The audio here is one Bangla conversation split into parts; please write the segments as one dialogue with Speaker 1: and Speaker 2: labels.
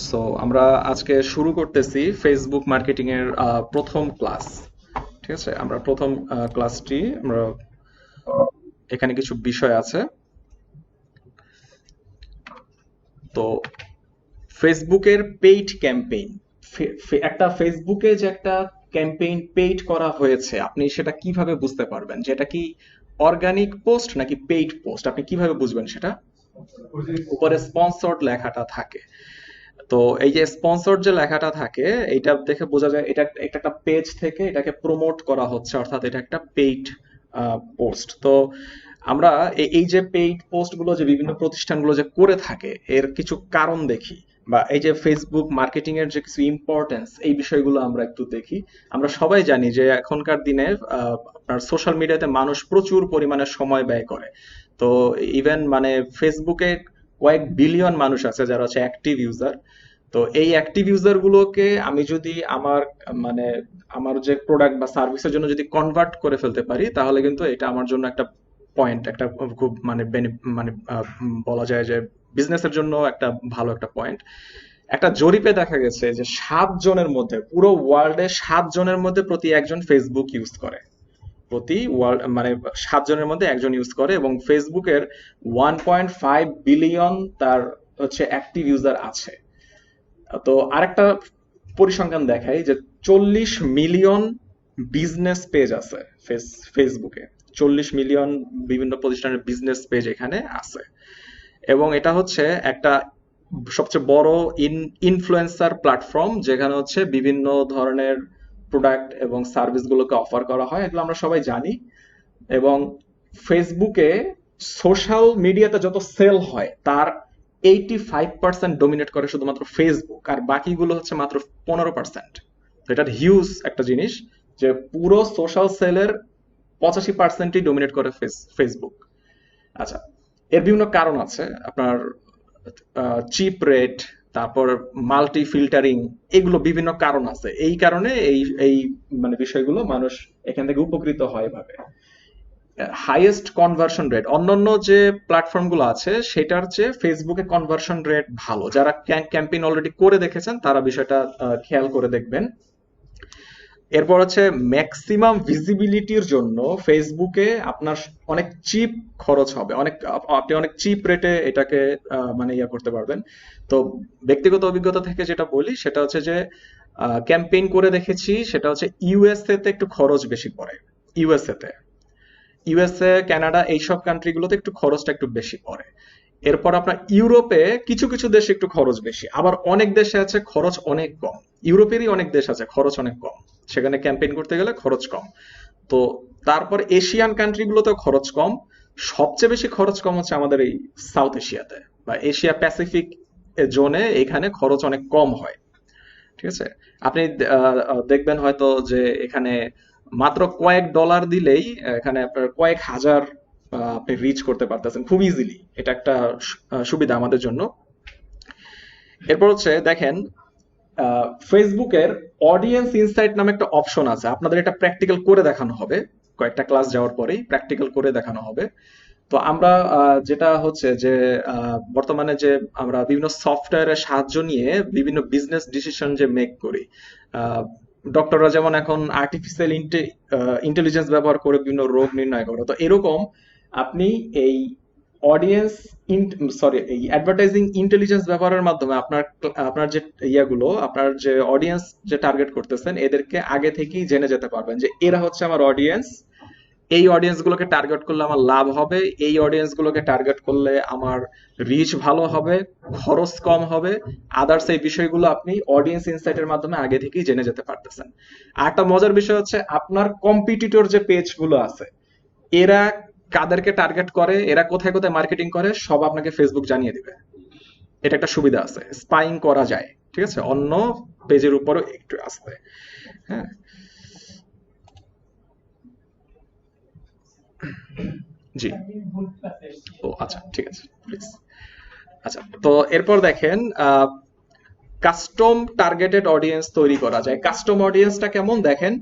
Speaker 1: সো আমরা আজকে শুরু করতেছি ফেসবুক মার্কেটিং এর প্রথম ক্লাস। ঠিক আছে, আমরা প্রথম ক্লাসটি আমরা এখানে কিছু বিষয় আছে। তো ফেসবুকের পেইড ক্যাম্পেইন, একটা ফেসবুকে যে একটা ক্যাম্পেইন পেইড করা হয়েছে, আপনি সেটা কিভাবে বুঝতে পারবেন যে এটা কি অর্গানিক পোস্ট নাকি পেইড পোস্ট? আপনি কিভাবে বুঝবেন সেটা? উপরে স্পন্সর্ড লেখাটা থাকে। তো এই যে স্পন্সর যে লেখাটা থাকে, এইটা দেখে বোঝা যায় এটা এটা একটা পেজ থেকে এটাকে প্রমোট করা হচ্ছে, অর্থাৎ এটা একটা পেইড পোস্ট। তো আমরা এই যে পেইড পোস্ট গুলো যে বিভিন্ন প্রতিষ্ঠানগুলো যে করে থাকে, এর কিছু কারণ দেখি, বা এই যে ফেসবুক মার্কেটিং এর যে কিছু ইম্পর্টেন্স, এই বিষয়গুলো আমরা একটু দেখি। আমরা সবাই জানি যে এখনকার দিনে আপনার সোশ্যাল মিডিয়াতে মানুষ প্রচুর পরিমাণে সময় ব্যয় করে। তো ইভেন মানে ফেসবুকে কয়েক বিলিয়ন মানুষ আছে যারা হচ্ছে অ্যাক্টিভ ইউজার। তো এই অ্যাক্টিভ ইউজার গুলোকে আমি যদি আমার মানে আমার যে প্রোডাক্ট বা সার্ভিসের জন্য যদি কনভার্ট করে ফেলতে পারি, তাহলে কিন্তু এটা আমার জন্য একটা পয়েন্ট, একটা খুব মানে মানে বলা যায় যে বিজনেসের জন্য একটা ভালো একটা পয়েন্ট। একটা জরিপে দেখা গেছে যে 7 জনের মধ্যে, পুরো ওয়ার্ল্ডে 7 জনের মধ্যে প্রতি একজন ফেসবুক ইউজ করে। প্রতি ওয়ার্ল্ড মানে 7 জনের মধ্যে একজন ইউজ করে, এবং ফেসবুকের 1.5 বিলিয়ন তার হচ্ছে অ্যাক্টিভ ইউজার আছে। তো আরেকটা পরিসংখ্যান দেখাই যে 40 মিলিয়ন বিজনেস পেজ আছে ফেসবুকে। 40 মিলিয়ন বিভিন্ন প্রতিষ্ঠানের বিজনেস পেজ এখানে আছে, এবং এটা হচ্ছে একটা সবচেয়ে বড় ইনফ্লুয়েন্সার প্ল্যাটফর্ম, যেখানে হচ্ছে বিভিন্ন ধরনের প্রোডাক্ট এবং সার্ভিস গুলোকে অফার করা হয়, এগুলো আমরা সবাই জানি। এবং ফেসবুকে সোশ্যাল মিডিয়াতে যত সেল হয় তার 85% ডোমিনেট করে শুধুমাত্র ফেসবুক, আর বাকিগুলো হচ্ছে মাত্র 15%। এটা হিউজ একটা জিনিস যে পুরো সোশ্যাল সেলের 85%ই ডোমিনেট করে ফেসবুক। আচ্ছা, এর বিভিন্ন কারণ আছে। আপনার চিপ রেট, তারপর মাল্টি ফিল্টারিং, এগুলো বিভিন্ন কারণ আছে। এই কারণে এই এই মানে বিষয়গুলো মানুষ এখান থেকে উপকৃত হয় এভাবে। হাইয়েস্ট কনভার্সন রেট অন্যান্য যে প্ল্যাটফর্ম গুলো আছে সেটার চেয়ে ফেসবুকে কনভার্সন রেট ভালো। যারা ক্যাম্পেইন অলরেডি করে দেখেছেন তারা বিষয়টা খেয়াল করে দেখবেন। এরপর হচ্ছে ম্যাক্সিমাম ভিজিবিলিটির জন্য ফেসবুকে আপনার অনেক চিপ খরচ হবে, আপনি অনেক চিপ রেটে এটাকে মানে ইয়া করতে পারবেন। তো ব্যক্তিগত অভিজ্ঞতা থেকে যেটা বলি সেটা হচ্ছে যে ক্যাম্পেইন করে দেখেছি, সেটা হচ্ছে ইউএসএ তে একটু খরচ বেশি পড়ে। ইউএসএ তে, ইউএসএ, কানাডা, এইসব কান্ট্রিগুলোতে একটু খরচটা একটু বেশি পড়ে। এরপর আপনার ইউরোপে কিছু কিছু দেশে একটু খরচ বেশি, আবার অনেক দেশে আছে খরচ অনেক কম। ইউরোপেরই অনেক দেশ আছে খরচ অনেক কম, সেখানে ক্যাম্পেইন করতে গেলে খরচ কম। তো তারপর এশিয়ান কান্ট্রিগুলোতেও খরচ কম। সবচেয়ে বেশি খরচ কম হচ্ছে আমাদের এই সাউথ এশিয়াতে বা এশিয়া প্যাসিফিক জোনে, এখানে খরচ অনেক কম হয়। ঠিক আছে, আপনি দেখবেন হয়তো যে এখানে মাত্র কয়েক ডলার দিলেই এখানে আপনার কয়েক হাজার আপনি রিচ করতে পারতেছেন খুব ইজিলি। এটা একটা সুবিধা আমাদের জন্য। এরপর হচ্ছে দেখেন, ফেসবুকের অডিয়েন্স ইনসাইট নামে একটা অপশন আছে। আপনাদের এটা প্র্যাকটিক্যাল করে দেখানো হবে, কয়েকটা ক্লাস যাওয়ার পরেই প্র্যাকটিক্যাল করে দেখানো হবে। তো আমরা যেটা হচ্ছে যে বর্তমানে যে আমরা বিভিন্ন সফটওয়্যারের সাহায্য নিয়ে বিভিন্ন বিজনেস ডিসিশন যে মেক করি, ডক্টররা যেমন এখন আর্টিফিশিয়াল ইন্টেলিজেন্স ব্যবহার করে বিভিন্ন রোগ নির্ণয় করে, তো এরকম আপনি এই অডিয়েন্স সরি এই অ্যাডভার্টাইজিং ইন্টেলিজেন্স ব্যবহারের মাধ্যমে আপনার আপনার যে ইয়াগুলো, আপনার যে অডিয়েন্স যে টার্গেট করতেছেন, এদেরকে আগে থেকেই জেনে যেতে পারবেন যে এরা হচ্ছে আমার অডিয়েন্স। এই অডিয়েন্স গুলোকে টার্গেট করলে আমার লাভ হবে, এই অডিয়েন্স গুলোকে টার্গেট করলে আমার রিচ ভালো হবে, খরচ কম হবে। আদার্স এই বিষয়গুলো আপনি অডিয়েন্স ইনসাইটের মাধ্যমে আগে থেকেই জেনে যেতে পারতেছেন। আর একটা মজার বিষয় হচ্ছে আপনার কম্পিটিটর যে পেজ গুলো আছে, এরা কাদেরকে টার্গেট করে, এরা কোথায় কোথায় মার্কেটিং করে, সব আপনাকে ফেসবুক জানিয়ে দিবে। এটা একটা সুবিধা আছে, স্পাইং করা যায়। ঠিক আছে, অন্য পেজের উপরও একটু আসতে। হ্যাঁ, জি। ও আচ্ছা, ঠিক আছে, প্লিজ। আচ্ছা, তো এরপর দেখেন কাস্টম টার্গেটেড অডিয়েন্স তৈরি করা যায়। কাস্টম অডিয়েন্সটা কেমন দেখেন,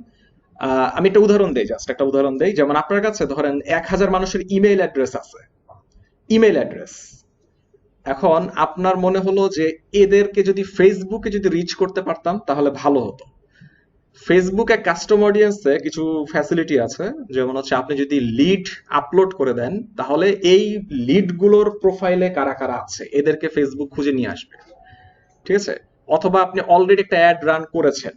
Speaker 1: আমি একটা উদাহরণ দেই, জাস্ট একটা উদাহরণ দেই। যেমন আপনার কাছে ধরেন 1000 মানুষের ইমেইল অ্যাড্রেস আছে। ইমেইল অ্যাড্রেস, এখন আপনার মনে হলো যে এদেরকে যদি ফেসবুকে যদি রিচ করতে পারতাম তাহলে ভালো হতো। ফেসবুকে কাস্টম অডিয়েন্সে কিছু ফ্যাসিলিটি আছে, যেমন হচ্ছে আপনি যদি লিড আপলোড করে দেন তাহলে এই লিডগুলোর প্রোফাইলে কারা কারা আছে এদেরকে ফেসবুক খুঁজে নিয়ে আসবে, ঠিক আছে? অথবা আপনি অলরেডি একটা অ্যাড রান করেছেন,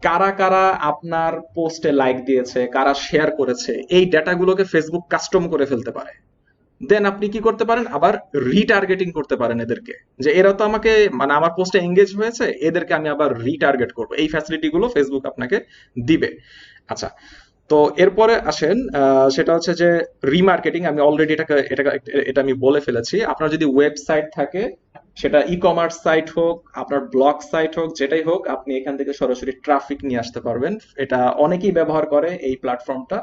Speaker 1: কারা কারা আপনার পোস্টে লাইক দিয়েছে, কারা শেয়ার করেছে, এই ডেটাগুলোকে ফেসবুক কাস্টম করে ফেলতে পারে। দেন আপনি কি করতে পারেন, আবার রিটার্গেটিং করতে পারেন এদেরকে, যে এরা তো আমাকে মানে আমার পোস্টে এঙ্গেজ হয়েছে, এদেরকে আমি আবার রিটার্গেট করব। এই ফ্যাসিলিটি গুলো ফেসবুক আপনাকে দিবে। আচ্ছা, তো এরপরে আসেন, সেটা হচ্ছে যে রিমার্কেটিং। আমি অলরেডি এটা আমি বলে ফেলেছি। আপনার যদি ওয়েবসাইট থাকে, সেটা ই কমার্স সাইট হোক, আপনার ব্লগ সাইট হোক, যেটাই হোক, আপনি এখান থেকে সরাসরি ট্রাফিক নিয়ে আসতে পারবেন। এটা অনেকেই ব্যবহার করে এই প্ল্যাটফর্মটা,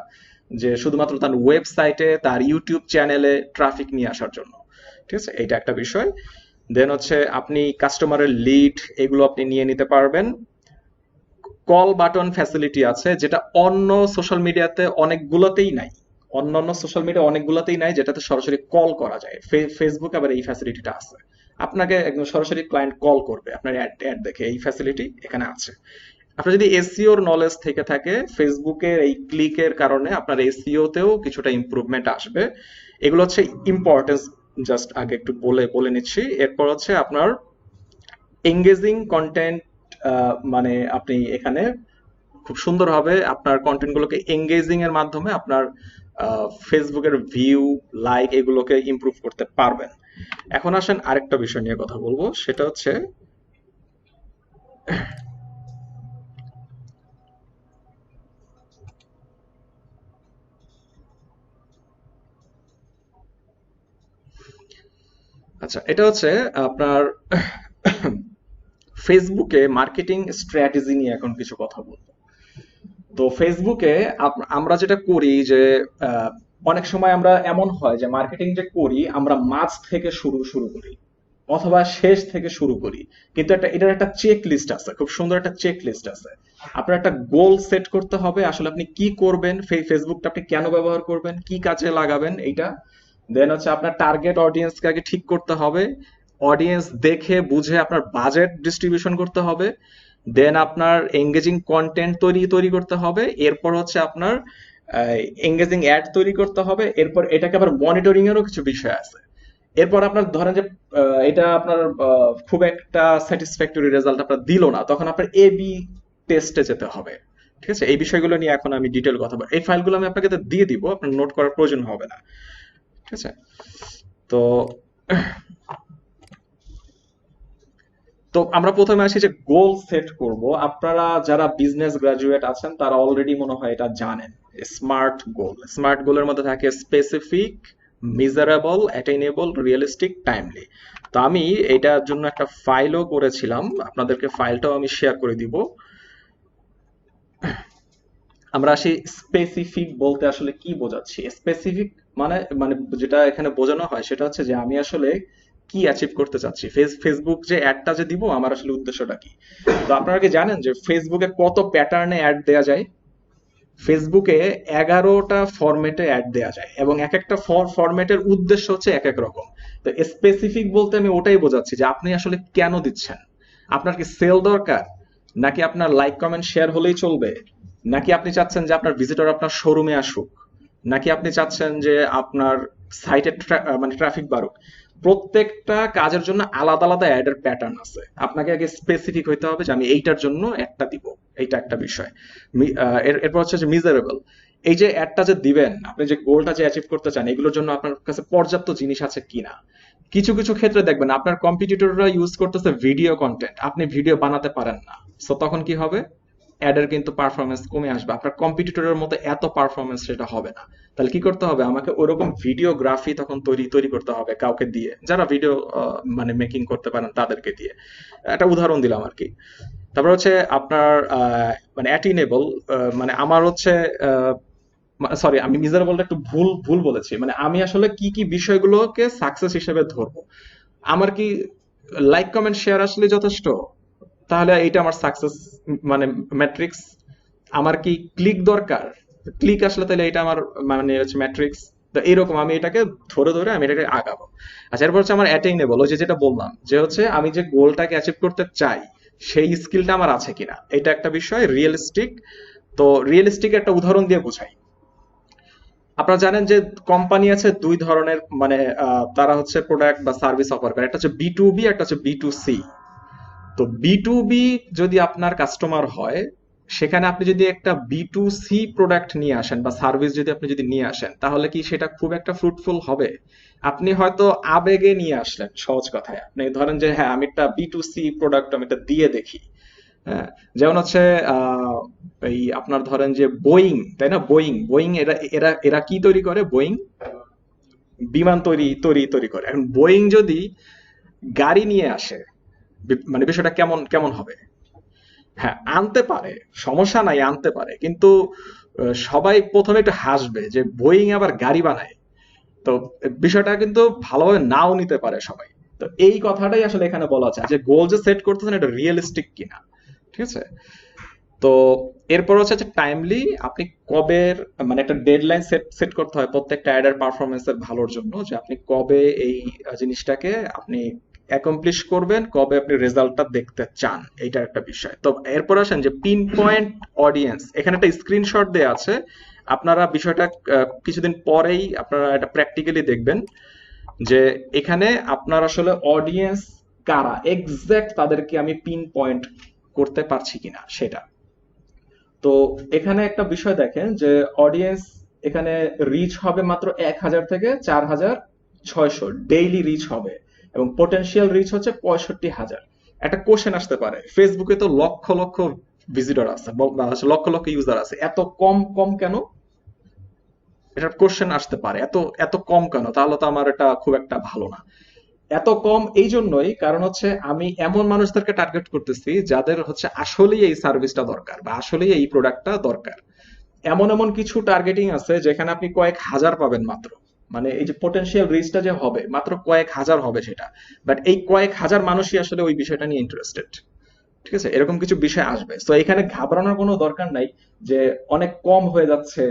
Speaker 1: যে শুধুমাত্র তার ওয়েবসাইটে, তার ইউটিউব চ্যানেলে ট্রাফিক নিয়ে আসার জন্য, ঠিক আছে? এইটা একটা বিষয়। দেন হচ্ছে আপনি কাস্টমারের লিড এগুলো আপনি নিয়ে নিতে পারবেন। কল বাটন ফ্যাসিলিটি আছে, যেটা অন্য সোশ্যাল মিডিয়াতে অনেকগুলোতেই নাই। অন্যান্য সোশ্যাল মিডিয়া অনেকগুলোতেই নাই, যেটাতে সরাসরি কল করা যায়। ফেসবুক আবার এই ফ্যাসিলিটিটা আছে, আপনাকে একদম সরাসরি ক্লায়েন্ট কল করবে আপনার অ্যাড দেখে। এই ফ্যাসিলিটি এখানে আছে। আপনার যদি এসইওর নলেজ থেকে থাকে, ফেসবুকের এই ক্লিকের কারণে আপনার এসইও তেও কিছুটা ইমপ্রুভমেন্ট আসবে। এগুলো হচ্ছে ইম্পর্টেন্স, জাস্ট আগে একটু বলে বলে নিচ্ছি। এরপর হচ্ছে আপনার এঙ্গেজিং কন্টেন্ট, মানে আপনি এখানে খুব সুন্দরভাবে আপনার কন্টেন্ট গুলোকে এঙ্গেজিং এর মাধ্যমে আপনার ফেসবুকের ভিউ, লাইক এগুলোকে ইমপ্রুভ করতে পারবেন। এখন আসেন আরেকটা বিষয় নিয়ে কথা বলবো, সেটা হচ্ছে আচ্ছা, এটা হচ্ছে আপনার ফেসবুকে মার্কেটিং স্ট্র্যাটেজি নিয়ে এখন কিছু কথা বলবো। তো ফেসবুকে আমরা যেটা করি যে আহ, অনেক সময় আমরা এমন হয় যে মার্কেটিং যে করি আমরা মাঝ থেকে শুরু শুরু করি, অথবা শেষ থেকে শুরু করি। কিন্তু এটার একটা চেক লিস্ট আছে, খুব সুন্দর একটা চেক লিস্ট আছে। আপনার একটা গোল সেট করতে হবে, আসলে আপনি কি করবেন, ফেসবুকটা আপনি কেন ব্যবহার করবেন, কি কাজে লাগাবেন এইটা। দেন হচ্ছে আপনার টার্গেট অডিয়েন্সকে আগে ঠিক করতে হবে, অডিয়েন্স দেখে বুঝে আপনার বাজেট ডিস্ট্রিবিউশন করতে হবে। দেন আপনার এঙ্গেজিং কন্টেন্ট তৈরি তৈরি করতে হবে। এরপর হচ্ছে আপনার এঙ্গেজিং অ্যাড তৈরি করতে হবে। এরপর এটাকে আবার মনিটরিং এরও কিছু বিষয় আছে। এরপর আপনার ধরেন যে এটা আপনার খুব একটা স্যাটিসফ্যাক্টরি রেজাল্ট আপনার দিল না, তখন আপনার এ বি টেস্টে যেতে হবে, ঠিক আছে? এই বিষয়গুলো নিয়ে এখন আমি ডিটেল কথা বলবো। এই ফাইলগুলো আমি আপনাকে তো দিয়ে দিব, আপনার নোট করার প্রয়োজন হবে না, ঠিক আছে? তো তো আমরা প্রথমে আসি যে গোল সেট করব। আপনারা যারা বিজনেস গ্রাজুয়েট আছেন তারা অলরেডি মনে হয় এটা জানেন। স্মার্ট গোল, স্মার্ট গোলের মধ্যে থাকে specific, measurable, attainable, realistic, timely. তো আমি এটার জন্য একটা ফাইলও করেছিলাম, আপনাদেরকে ফাইলটাও আমি শেয়ার করে দিব। আমরা আসি স্পেসিফিক বলতে আসলে কি বোঝাচ্ছি। স্পেসিফিক মানে মানে যেটা এখানে বোঝানো হয় সেটা হচ্ছে যে আমি আসলে কি অ্যাচিভ করতে চাচ্ছি, ফেসবুক যে অ্যাডটা যে দিব আমার আসলে উদ্দেশ্যটা কি। তো আপনারা কি জানেন যে ফেসবুকে কত প্যাটার্নে অ্যাড দেয়া যায়? ফেসবুকে 11টা ফরম্যাটে অ্যাড দেয়া যায়, এবং এক একটা ফরম্যাটের উদ্দেশ্য হচ্ছে এক এক রকম। তো স্পেসিফিক বলতে আমি ওটাই বোঝাচ্ছি যে আপনি আসলে কেন দিচ্ছেন। আপনার কি সেল দরকার, নাকি আপনার লাইক কমেন্ট শেয়ার হলেই চলবে, নাকি আপনি চাচ্ছেন যে আপনার ভিজিটর আপনার শোরুমে আসুক, নাকি আপনি চাচ্ছেন যে আপনার সাইটে মানে ট্রাফিক বাড়ুক। প্রত্যেকটা কাজের জন্য আলাদা আলাদা অ্যাডের প্যাটার্ন আছে। আপনাকে আগে স্পেসিফিক হইতে হবে যে আমি এইটার জন্য অ্যাডটা দিব। এইটা একটা বিষয়। এরপর হচ্ছে যে মিজারেবল। এই যে অ্যাডটা যে দিবেন, আপনি যে গোলটা যে অ্যাচিভ করতে চান, এগুলোর জন্য আপনার কাছে পর্যাপ্ত জিনিস আছে কিনা। কিছু কিছু ক্ষেত্রে দেখবেন আপনার কম্পিটিটররা ইউজ করতেছে ভিডিও কন্টেন্ট, আপনি ভিডিও বানাতে পারেন না। সো তখন কি হবে, অ্যাডের কিন্তু পারফরমেন্স কমে আসবে, আপনার কম্পিটিটরের মতো এত পারফরমেন্স সেটা হবে না। তাহলে কি করতে হবে, আমাকে ওরকম ভিডিওগ্রাফি তখন তৈরি তৈরি করতে হবে কাউকে দিয়ে, যারা ভিডিও মানে মেকিং করতে পারেন তাদেরকে দিয়ে। একটা উদাহরণ দিলাম আর কি। তারপর হচ্ছে আপনার মানে অ্যাটিনেবল, মানে আমার হচ্ছে সরি, আমি মিজারেবলটা একটু ভুল ভুল বলেছি। মানে আমি আসলে কি কি বিষয়গুলোকে সাকসেস হিসেবে ধরবো। আমার কি লাইক কমেন্ট শেয়ার আসলে যথেষ্ট, তাহলে এইটা আমার সাকসেস মানে ম্যাট্রিক্স। আমার কি ক্লিক দরকার, ক্লিক আসলে তাহলে এটা আমার মানে হচ্ছে ম্যাট্রিক্স। তো এইরকম আমি এটাকে ধরে ধরে আমি এটাকে আগাবো। আচ্ছা, এরপর হচ্ছে আমার অ্যাটেইনেবল, ওই যে যেটা বললাম যে হচ্ছে আমি যে গোলটাকে অ্যাচিভ করতে চাই সেই স্কিলটা আমার আছে কিনা, এটা একটা বিষয়। রিয়েলিস্টিক, তো রিয়েলিস্টিক একটা উদাহরণ দিয়ে বোঝাই। আপনারা জানেন যে কোম্পানি আছে দুই ধরনের, মানে তারা হচ্ছে প্রোডাক্ট বা সার্ভিস অফার করে, একটা হচ্ছে বি টু বি, একটা হচ্ছে বি টু সি। তো বি টু বি যদি আপনার কাস্টমার হয়, সেখানে আপনি যদি একটা বি টু সি প্রোডাক্ট নিয়ে আসেন বা সার্ভিস যদি আপনি যদি নিয়ে আসেন, তাহলে কি সেটা খুব একটা ফ্রুটফুল হবে? আপনি হয়তো আবেগে নিয়ে আসলেন, সহজ কথায় আপনি ধরেন যে হ্যাঁ আমি একটা বি টু সি প্রোডাক্ট আমি এটা দিয়ে দেখি। হ্যাঁ, যেমন হচ্ছে আহ এই আপনার ধরেন যে বোয়িং, তাই না? বোয়িং বোয়িং এরা এরা এরা কি তৈরি করে? বোয়িং বিমান তৈরি তৈরি তৈরি করে। এখন বোয়িং যদি গাড়ি নিয়ে আসে, মানে বিষয়টা কেমন কেমন হবে? হ্যাঁ, আনতে পারে, সমস্যা নাই, আনতে পারে, কিন্তু সবাই প্রথমে একটু হাসবে যে বোয়িং আবার গাড়ি বানায়। তো বিষয়টা কিন্তু ভালোভাবে নাও নিতে পারে সবাই। তো এই কথাটাই আসলে এখানে বলা যায় যে গোল যে সেট করতেছেন এটা রিয়েলিস্টিক কিনা। ঠিক আছে? তো এরপর হচ্ছে যে টাইমলি, আপনি কবে, মানে একটা ডেডলাইন সেট সেট করতে হয় প্রত্যেকটা অ্যাডের পারফরমেন্সের ভালোর জন্য, যে আপনি কবে এই জিনিসটাকে আপনি অ্যাকমপ্লিশ করবেন, কবে আপনি রেজাল্টটা দেখতে চান, এইটা একটা বিষয়। তো এরপর আসেন যে পিন পয়েন্ট অডিয়েন্স, এখানে একটা স্ক্রিনশট দেয়া আছে। আপনারা বিষয়টা কিছুদিন পরেই আপনারা এটা প্র্যাকটিক্যালি দেখবেন যে এখানে আপনার আসলে অডিয়েন্স কারা এক্সাক্ট, তাদেরকে আমি পিন পয়েন্ট করতে পারছি কিনা সেটা। তো এখানে একটা বিষয় দেখেন যে অডিয়েন্স এখানে রিচ হবে মাত্র 1,000 থেকে 4,600 ডেইলি রিচ হবে, এবং পোটেনশিয়াল রিচ হচ্ছে 65,000। একটা কোশ্চেন আসতে পারে, ফেসবুকে তো লক্ষ লক্ষ ভিজিটর আছে বা হচ্ছে লক্ষ লক্ষ ইউজার আছে, এত কম কম কেন? এটা কোশ্চেন আসতে পারে, এত এত কম কেন? তাহলে তো আমার এটা খুব একটা ভালো না। এত কম এই জন্যই, কারণ হচ্ছে আমি এমন মানুষদেরকে টার্গেট করতেছি যাদের হচ্ছে আসলেই এই সার্ভিসটা দরকার বা আসলেই এই প্রোডাক্টটা দরকার। এমন এমন কিছু টার্গেটিং আছে যেখানে আপনি কয়েক হাজার পাবেন মাত্র, মানে এই যে পোটেনশিয়াল রিচটা যে হবে মাত্র কয়েক হাজার হবে সেটা, বাট এই কয়েক হাজার মানুষই আসলে ওই বিষয়টা নিয়ে ইন্টারেস্টেড। ঠিক আছে? এরকম কিছু বিষয় আসবে, তো এখানে ঘাবড়ানোর কোনো দরকার নাই যে অনেক কম হয়ে যাচ্ছে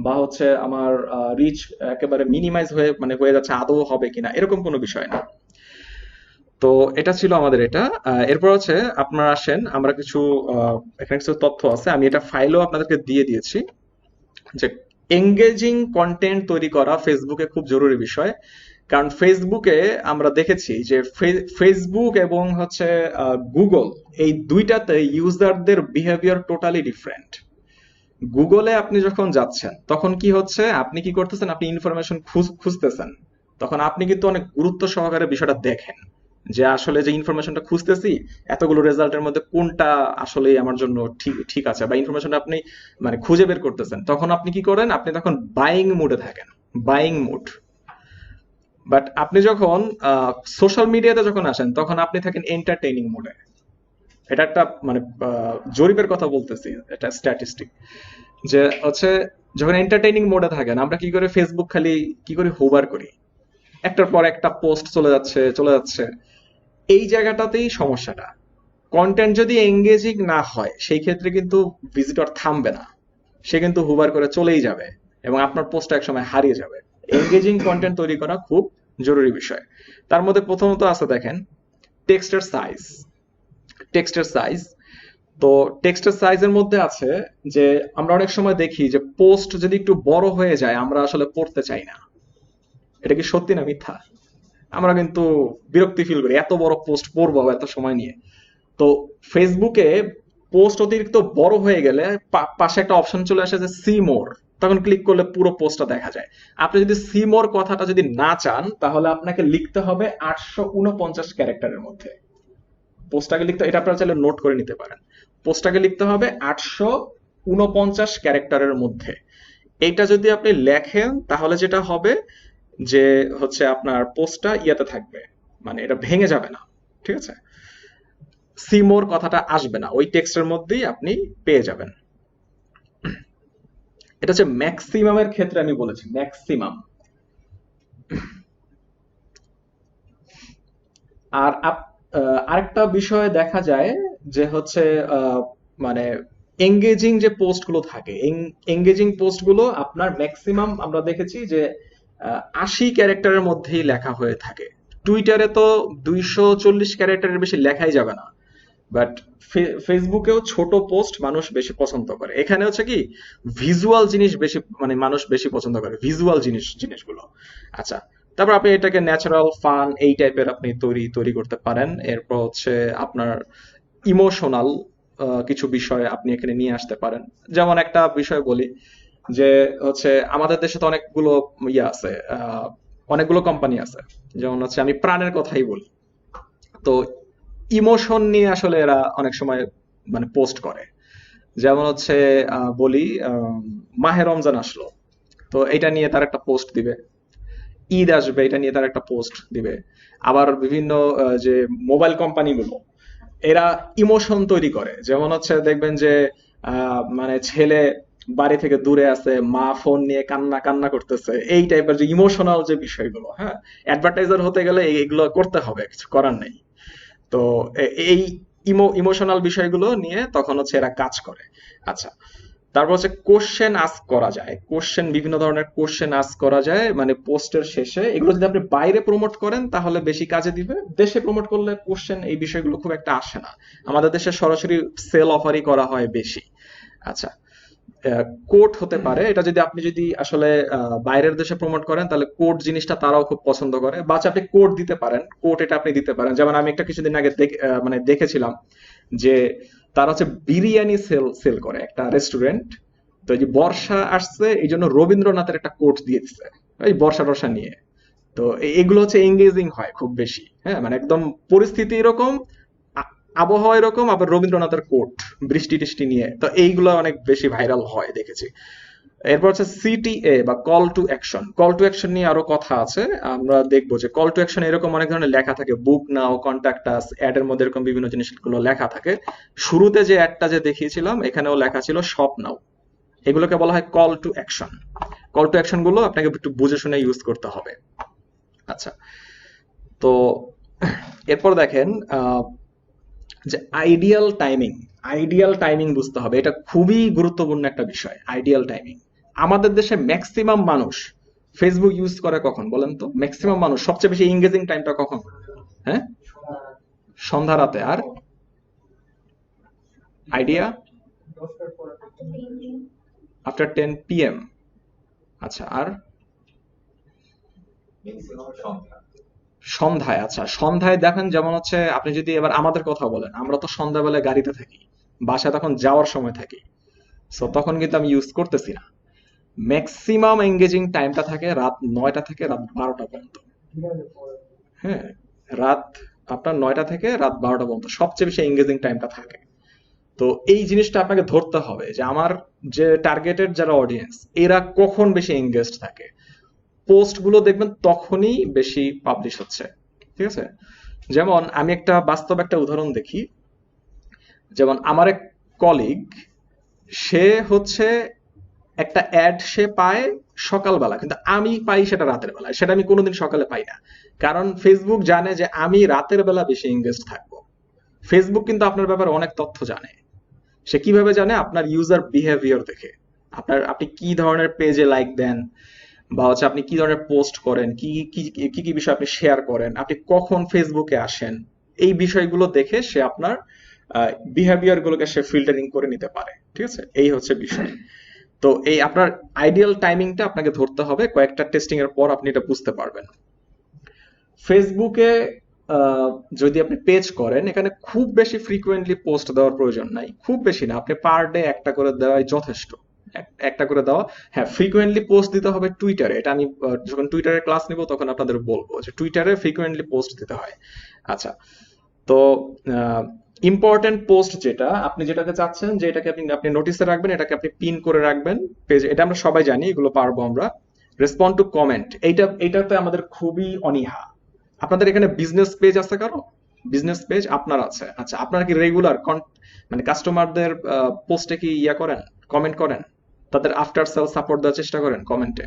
Speaker 1: বা হচ্ছে আমার রিচ একেবারে মিনিমাইজ হয়ে মানে হয়ে যাচ্ছে, আদৌ হবে কিনা এরকম কোনো বিষয় না। তো এটা ছিল আমাদের এটা। এরপর হচ্ছে আপনারা আসেন, আমরা কিছু এখানে কিছু তথ্য আছে, আমি এটা ফাইলও আপনাদেরকে দিয়ে দিয়েছি, যে এঙ্গেজিং কন্টেন্ট তৈরি করা ফেসবুকে খুব জরুরি বিষয়। কারণ ফেসবুকে আমরা দেখেছি যে ফেসবুক এবং হচ্ছে গুগল, এই দুইটাতে ইউজারদের বিহেভিয়ার টোটালি ডিফারেন্ট। গুগলে আপনি যখন যাচ্ছেন তখন কি হচ্ছে, আপনি কি করতেছেন, আপনি ইনফরমেশন খুঁজতেছেন, তখন আপনি কিন্তু অনেক গুরুত্ব সহকারে বিষয়টা দেখেন যে আসলে যে ইনফরমেশনটা খুঁজতেছি এতগুলো রেজাল্টের মধ্যে কোনটা আসলে আমার জন্য ঠিক ঠিক আছে, বা ইনফরমেশনটা আপনি মানে খুঁজে বের করতেছেন, তখন আপনি কি করেন, আপনি তখন বাইং মুডে থাকেন, বাইং মুড। বাট আপনি যখন সোশ্যাল মিডিয়াতে যখন আসেন তখন আপনি থাকেন এন্টারটেইনিং মোডে। এটা একটা মানে জরিপের কথা বলতেছি, এটা স্ট্যাটিস্টিক, যে হচ্ছে যখন এন্টারটেইনিং মোডে থাকেন আমরা কি করে, ফেসবুক খালি কি করে হোভার করি, একটার পর একটা পোস্ট চলে যাচ্ছে চলে যাচ্ছে। এই জায়গাটাতেই সমস্যাটা। কন্টেন্ট যদি এঙ্গেজিং না হয় সেই ক্ষেত্রে কিন্তু ভিজিটর থামবে না, সে কিন্তু হুবার করে চলেই যাবে এবং আপনার পোস্টটা একসময় হারিয়ে যাবে। এঙ্গেজিং কন্টেন্ট তৈরি করা খুব জরুরি বিষয়। তার মধ্যে প্রথমত আছে দেখেন টেক্সটের সাইজ। টেক্সটের সাইজ, তো টেক্সটের সাইজের মধ্যে আছে যে আমরা অনেক সময় দেখি যে পোস্ট যদি একটু বড় হয়ে যায় আমরা আসলে পড়তে চাই না। এটা কি সত্যি না মিথ্যা? আমরা কিন্তু বিরক্তি ফিল করি, এত বড় পোস্ট পড়বো এত সময় নিয়ে। তো ফেসবুকে পোস্ট অতিরিক্ত বড় হয়ে গেলে পাশে একটা অপশন চলে আসে যে সি মোর, তখন ক্লিক করলে পুরো পোস্টটা দেখা যায়। আপনি যদি সি মোর কথাটা যদি না চান তাহলে আপনাকে লিখতে হবে 849 ক্যারেক্টারের মধ্যে। পোস্টটাকে লিখতে, এটা আপনারা চাইলে নোট করে নিতে পারেন, পোস্টটাকে লিখতে হবে 849 ক্যারেক্টারের মধ্যে। এইটা যদি আপনি লেখেন তাহলে যেটা হবে যে হচ্ছে আপনার পোস্টটা ইয়াতে থাকবে, মানে এটা ভেঙে যাবে না। ঠিক আছে? সিমোর কথাটা আসবে না, ওই টেক্সটের মধ্যেই আপনি পেয়ে যাবেন। এটা হচ্ছে ম্যাক্সিমামের ক্ষেত্রে আমি বলেছি, ম্যাক্সিমাম। আর আরেকটা বিষয় দেখা যায় যে হচ্ছে মানে এঙ্গেজিং যে পোস্ট গুলো থাকে, এঙ্গেজিং পোস্ট গুলো আপনার ম্যাক্সিমাম আমরা দেখেছি যে 80 ক্যারেক্টারের মধ্যেই লেখা হয়ে থাকে। টুইটারে তো 240 ক্যারেক্টারের বেশি লেখাই যাবে না, বাট ফেসবুকেও ছোট পোস্ট মানুষ বেশি পছন্দ করে। এখানে হচ্ছে কি ভিজুয়াল জিনিস বেশি, মানে মানুষ বেশি পছন্দ করে ভিজুয়াল জিনিসগুলো। আচ্ছা, তারপর আপনি এটাকে ন্যাচারাল ফান এই টাইপের আপনি তৈরি করতে পারেন। এরপর হচ্ছে আপনার ইমোশনাল কিছু বিষয় আপনি এখানে নিয়ে আসতে পারেন। যেমন একটা বিষয় বলি, যে হচ্ছে আমাদের দেশে তো অনেকগুলো ইয়ে আছে, অনেকগুলো কোম্পানি আছে। যেমন হচ্ছে আমি প্রাণের কথাই বলি, তো ইমোশন নিয়ে আসলে এরা অনেক সময় মানে পোস্ট করে। যেমন হচ্ছে বলি, মাহে রমজান আসলো, তো এটা নিয়ে তার একটা পোস্ট দিবে। ঈদ আসবে, এটা নিয়ে তার একটা পোস্ট দিবে। আবার বিভিন্ন যে মোবাইল কোম্পানিগুলো, এরা ইমোশন তৈরি করে। যেমন হচ্ছে দেখবেন যে মানে ছেলে বাড়ি থেকে দূরে আছে, মা ফোন নিয়ে কান্না কান্না করতেছে, এই টাইপের যে ইমোশনাল যে বিষয়গুলো, হ্যাঁ, অ্যাডভার্টাইজার হতে গেলে এগুলো করতে হবে, কিছু করার নেই। তো এই ইমোশনাল বিষয়গুলো নিয়ে তখন হচ্ছে এরা কাজ করে। আচ্ছা, তারপর হচ্ছে কোশ্চেন আস্ক করা যায়, বিভিন্ন ধরনের কোশ্চেন আস্ক করা যায় মানে পোস্টের শেষে। এগুলো যদি আপনি বাইরে প্রমোট করেন তাহলে বেশি কাজে দিবে, দেশে প্রমোট করলে কোশ্চেন এই বিষয়গুলো খুব একটা আসে না। আমাদের দেশে সরাসরি সেল অফারই করা হয় বেশি। আচ্ছা, কোট হতে পারে, এটা যদি আপনি আসলে বাইরের দেশে প্রমোট করেন তাহলে কোট জিনিসটা তারাও খুব পছন্দ করে, বা আপনি কোট দিতে পারেন, কোট এটা আপনি দিতে পারেন। যেমন আমি একটা কিছুদিন আগে মানে দেখেছিলাম যে তারা হচ্ছে বিরিয়ানি সেল করে একটা রেস্টুরেন্ট। তো এই যে বর্ষা আসছে এই জন্য রবীন্দ্রনাথের একটা কোট দিয়ে দিচ্ছে এই বর্ষা টর্ষা নিয়ে। তো এগুলো হচ্ছে এঙ্গেজিং হয় খুব বেশি, হ্যাঁ, মানে একদম পরিস্থিতি এরকম, আবহাওয়া এরকম, আবার রবীন্দ্রনাথের কোট বৃষ্টি টিষ্টি নিয়ে, তো এইগুলো অনেক বেশি ভাইরাল হয় দেখেছি। এরপর হচ্ছে সিটিএ বা call to action. Call to action নিয়ে আরো কথা আছে, আমরা দেখবো যে কল টু অ্যাকশন এরকম অনেক ধরনের লেখা থাকে, বুক নাও, কন্ট্যাক্ট আস, অ্যাড এর মধ্যে এরকম বিভিন্ন জিনিসগুলো লেখা থাকে। শুরুতে যে অ্যাডটা যে দেখিয়েছিলাম এখানেও লেখা ছিল শপ নাও। এগুলোকে বলা হয় call to action. Call to action গুলো আপনাকে একটু বুঝে শুনে ইউজ করতে হবে। আচ্ছা, তো এরপর দেখেন যে আইডিয়াল টাইমিং বুঝতে হবে, এটা খুবই গুরুত্বপূর্ণ একটা বিষয়। আইডিয়াল টাইমিং, আমাদের দেশে ম্যাক্সিমাম মানুষ ফেসবুক ইউজ করে কখন বলেন তো? ম্যাক্সিমাম মানুষ সবচেয়ে বেশি এঙ্গেজিং টাইমটা কখন? হ্যাঁ, সন্ধ্যা রাতে। আর আইডিয়া আফটার 10 PM। আচ্ছা, আর সন্ধ্যায়। আচ্ছা, সন্ধ্যায় দেখেন, যেমন হচ্ছে আপনি যদি এবার আমাদের কথা বলেন, আমরা তো সন্ধ্যাবেলায় গাড়িতে থাকি, বাসায় তখন যাওয়ার সময় থাকি, সো তখন কিন্তু আমি ইউজ করতেছি না। ম্যাক্সিমাম এঙ্গেজিং টাইমটা থাকে রাত 9টা থেকে রাত 12টা পর্যন্ত। হ্যাঁ, রাত আপনার 9টা থেকে রাত 12টা পর্যন্ত সবচেয়ে বেশি এঙ্গেজিং টাইমটা থাকে। তো এই জিনিসটা আপনাকে ধরতে হবে যে আমার যে টার্গেটেড যারা অডিয়েন্স, এরা কখন বেশি এঙ্গেজড থাকে, পোস্ট গুলো দেখবেন তখনই বেশি পাবলিশ হচ্ছে। ঠিক আছে, যেমন আমি একটা বাস্তব একটা উদাহরণ দেখি। যেমন আমার এক কলিগ, সে হচ্ছে একটা অ্যাড সে পায় সকালবেলা, কিন্তু আমি পাই সেটা রাতের বেলায়, সেটা আমি কোনোদিন সকালে পাই না। কারণ ফেসবুক জানে যে আমি রাতের বেলা বেশি এঙ্গেজ থাকবো। ফেসবুক কিন্তু আপনার ব্যাপারে অনেক তথ্য জানে। সে কিভাবে জানে? আপনার ইউজার বিহেভিয়ার দেখে। আপনি কি ধরনের পেজে লাইক দেন, বা হচ্ছে আপনি কি ধরনের পোস্ট করেন, কি কি কি কি বিষয় আপনি শেয়ার করেন, আপনি কখন ফেসবুকে আসেন, এই বিষয়গুলো দেখে সে আপনার বিহেভিয়ার গুলোকে সে ফিল্টারিং করে নিতে পারে। ঠিক আছে, এই হচ্ছে বিষয়। তো এই আপনার আইডিয়াল টাইমিংটা আপনাকে ধরতে হবে, কয়েকটা টেস্টিং এর পর আপনি এটা বুঝতে পারবেন। ফেসবুকে যদি আপনি পেজ করেন, এখানে খুব বেশি ফ্রিকোয়েন্টলি পোস্ট দেওয়ার প্রয়োজন নাই, খুব বেশি না, আপনি পার ডে একটা করে দেওয়াই যথেষ্ট। একটা করে দেওয়া। হ্যাঁ, ফ্রিকোয়েন্টলি পোস্ট দিতে হবে টুইটারে, এটা আমি যখন টুইটারে ক্লাস নিব তখন আপনাদের বলবো যে টুইটারে ফ্রিকোয়েন্টলি পোস্ট দিতে হয়। আচ্ছা, তো ইম্পর্টেন্ট পোস্ট যেটা আপনি যেটাকে চাচ্ছেন যে এটাকে আপনি আপনি নোটিসে রাখবেন, এটাকে আপনি পিন করে রাখবেন পেজে, এটা আমরা সবাই জানি, এগুলো পারবো আমরা। রেসপন্ড টু কমেন্ট, এইটাতে আমাদের খুবই অনীহা। আপনাদের এখানে বিজনেস পেজ আছে কারো? বিজনেস পেজ আপনার আছে? আচ্ছা, আপনারা কি রেগুলার মানে কাস্টমারদের পোস্টে কি করেন, কমেন্ট করেন, তাদের আফটার সেল সাপোর্ট দেওয়ার চেষ্টা করেন কমেন্টে?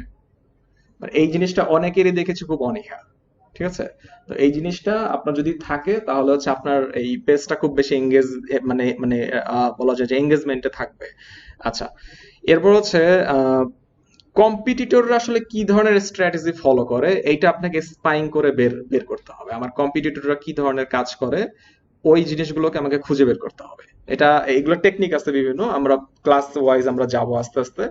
Speaker 1: এই জিনিসটা অনেকেরই দেখেছি খুব অনীহা। ঠিক আছে, তো এই জিনিসটা আপনার যদি থাকে তাহলে হচ্ছে আপনার এই পেজটা খুব বেশি এঙ্গেজ, মানে বলা যায় যে এঙ্গেজমেন্টে থাকবে। আচ্ছা, এরপর হচ্ছে কম্পিটিটররা আসলে কি ধরনের স্ট্র্যাটেজি ফলো করে এইটা আপনাকে স্পাইং করে বের বের করতে হবে। আমার কম্পিটিটররা কি ধরনের কাজ করে ওই জিনিসগুলোকে আমাকে খুঁজে বের করতে হবে। এটা এইগুলো টেকনিক আছে বিভিন্ন, আমরা ক্লাস ওয়াইজ আমরা যাবো আস্তে আস্তে।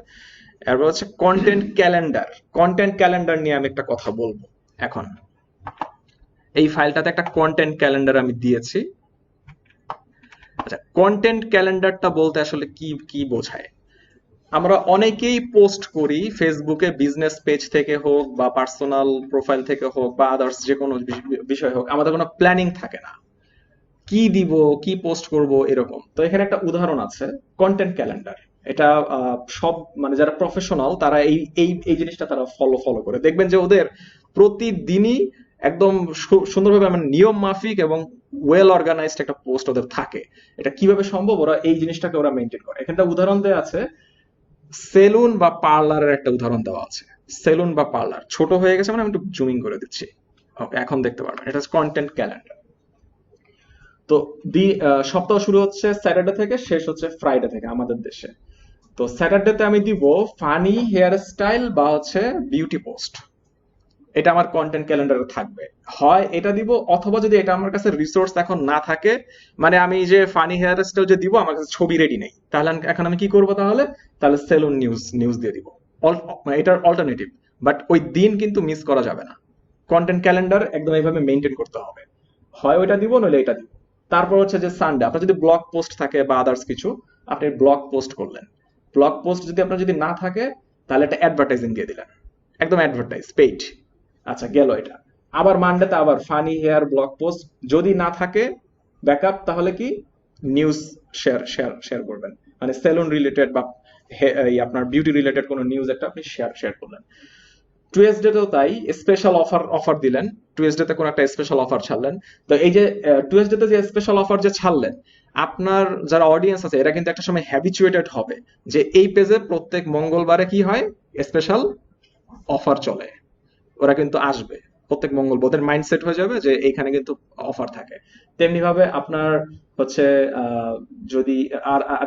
Speaker 1: এরপর হচ্ছে কন্টেন্ট ক্যালেন্ডার। কন্টেন্ট ক্যালেন্ডার নিয়ে আমি একটা কথা বলবো এখন। এই ফাইলটাতে একটা কন্টেন্ট ক্যালেন্ডার আমি দিয়েছি। আচ্ছা, কন্টেন্ট ক্যালেন্ডারটা বলতে আসলে কি কি বোঝায়? আমরা অনেকেই পোস্ট করি ফেসবুকে, বিজনেস পেজ থেকে হোক বা পার্সোনাল প্রোফাইল থেকে হোক বা আদার্স যে কোনো বিষয় হোক, আমাদের কোনো প্ল্যানিং থাকে না কি দিব, কি পোস্ট করব এরকম। তো এখানে একটা উদাহরণ আছে, কন্টেন্ট ক্যালেন্ডার। এটা সব মানে যারা প্রফেশনাল তারা এই এই এই জিনিসটা তারা ফলো করে দেখবেন যে ওদের প্রতিদিনই একদম সুন্দরভাবে মানে নিয়ম মাফিক এবং ওয়েল অর্গানাইজড একটা পোস্ট ওদের থাকে। এটা কিভাবে সম্ভব? ওরা এই জিনিসটাকে ওরা মেনটেন করে। এখানটা উদাহরণ দেওয়া আছে, সেলুন বা পার্লারের একটা উদাহরণ দেওয়া আছে। সেলুন বা পার্লার ছোট হয়ে গেছে, মানে আমি একটু জুমিং করে দিচ্ছি, ওকে এখন দেখতে পারবেন। এটা হচ্ছে কন্টেন্ট ক্যালেন্ডার। তো সপ্তাহ শুরু হচ্ছে স্যাটারডে থেকে, শেষ হচ্ছে ফ্রাইডে থেকে আমাদের দেশে। তো স্যাটারডেতে আমি দিব ফানি হেয়ার স্টাইল বা হচ্ছে বিউটি পোস্ট। এটা আমার কন্টেন্ট ক্যালেন্ডারে থাকবে। হয় এটা দিব, অথবা যদি এটা আমার কাছে রিসোর্স এখন না থাকে, মানে আমি যে ফানি হেয়ার স্টাইল যে দিব আমার কাছে ছবি রেডি নেই, তাহলে এখন আমি কি করব? তাহলে সেলুন নিউজ দিয়ে দিব। এটার অল্টারনেটিভ। বাট ওই দিন কিন্তু মিস করা যাবে না। কন্টেন্ট ক্যালেন্ডার একদম এইভাবে মেনটেন করতে হবে। হয় ওইটা দিব, নইলে এটা দিব। তারপর হচ্ছে যে সানডে আপনার যদি ব্লগ পোস্ট থাকে বা আদার্স কিছু, আপনি ব্লগ পোস্ট করলেন। ব্লগ পোস্ট যদি আপনার যদি না থাকে, তাহলে একটা অ্যাডভার্টাইজিং দিয়ে দিলেন, একদম অ্যাডভার্টাইজ পেইড। আচ্ছা, গেল এটা। আবার মানডেতে আবার ফানি হেয়ার ব্লগ পোস্ট। যদি না থাকে ব্যাকআপ, তাহলে কি নিউজ শেয়ার করবেন, মানে সেলুন রিলেটেড বা আপনার বিউটি রিলেটেড কোনো নিউজ একটা আপনি শেয়ার করলেন। টুয়েসডেতেও তাই, স্পেশাল অফার দিলেন। টুয়েসডেতে কোনো একটা স্পেশাল অফার ছাড়লেন। তো এই যে টুয়েসডেতে যে স্পেশাল অফার যে ছাড়লেন, আপনার যারা অডিয়েন্স আছে এরা কিন্তু একটা সময় হ্যাবিচুয়েটেড হবে যে এই পেজে প্রত্যেক মঙ্গলবারে কি হয়, স্পেশাল অফার চলে। ওরা কিন্তু আসবে প্রত্যেক মঙ্গল, ওদের মাইন্ডসেট হয়ে যাবে যে এইখানে কিন্তু অফার থাকে। তেমনি ভাবে আপনার হচ্ছে যদি